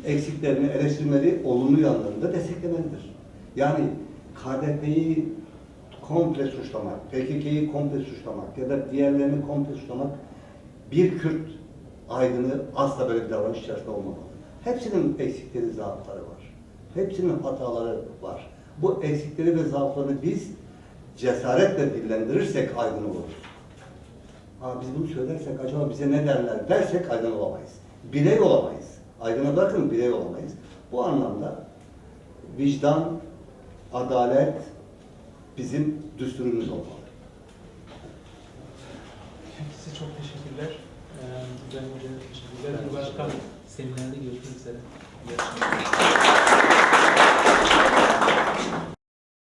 Speaker 2: eksiklerini eleştirmeli, olumlu yanlarını da desteklemelidir. Yani KDP'yi komple suçlamak, PKK'yı komple suçlamak ya da diğerlerini komple suçlamak bir Kürt aydını asla böyle bir davranış içerisinde olmamalı. Hepsinin eksikleri, zaafları var. Hepsinin hataları var. Bu eksikleri ve zaaflarını biz cesaretle dillendirirsek aydın oluruz. Biz bunu söylersek acaba bize ne derler dersek aydın olamayız. Birey olamayız. Aydına bakın birey olamayız. Bu anlamda vicdan, adalet bizim düsturumuz olmalı.
Speaker 3: Size çok teşekkürler. Ben hocaya teşekkürler. Başkan seminerinde görüşmek üzere. Görüşmek üzere.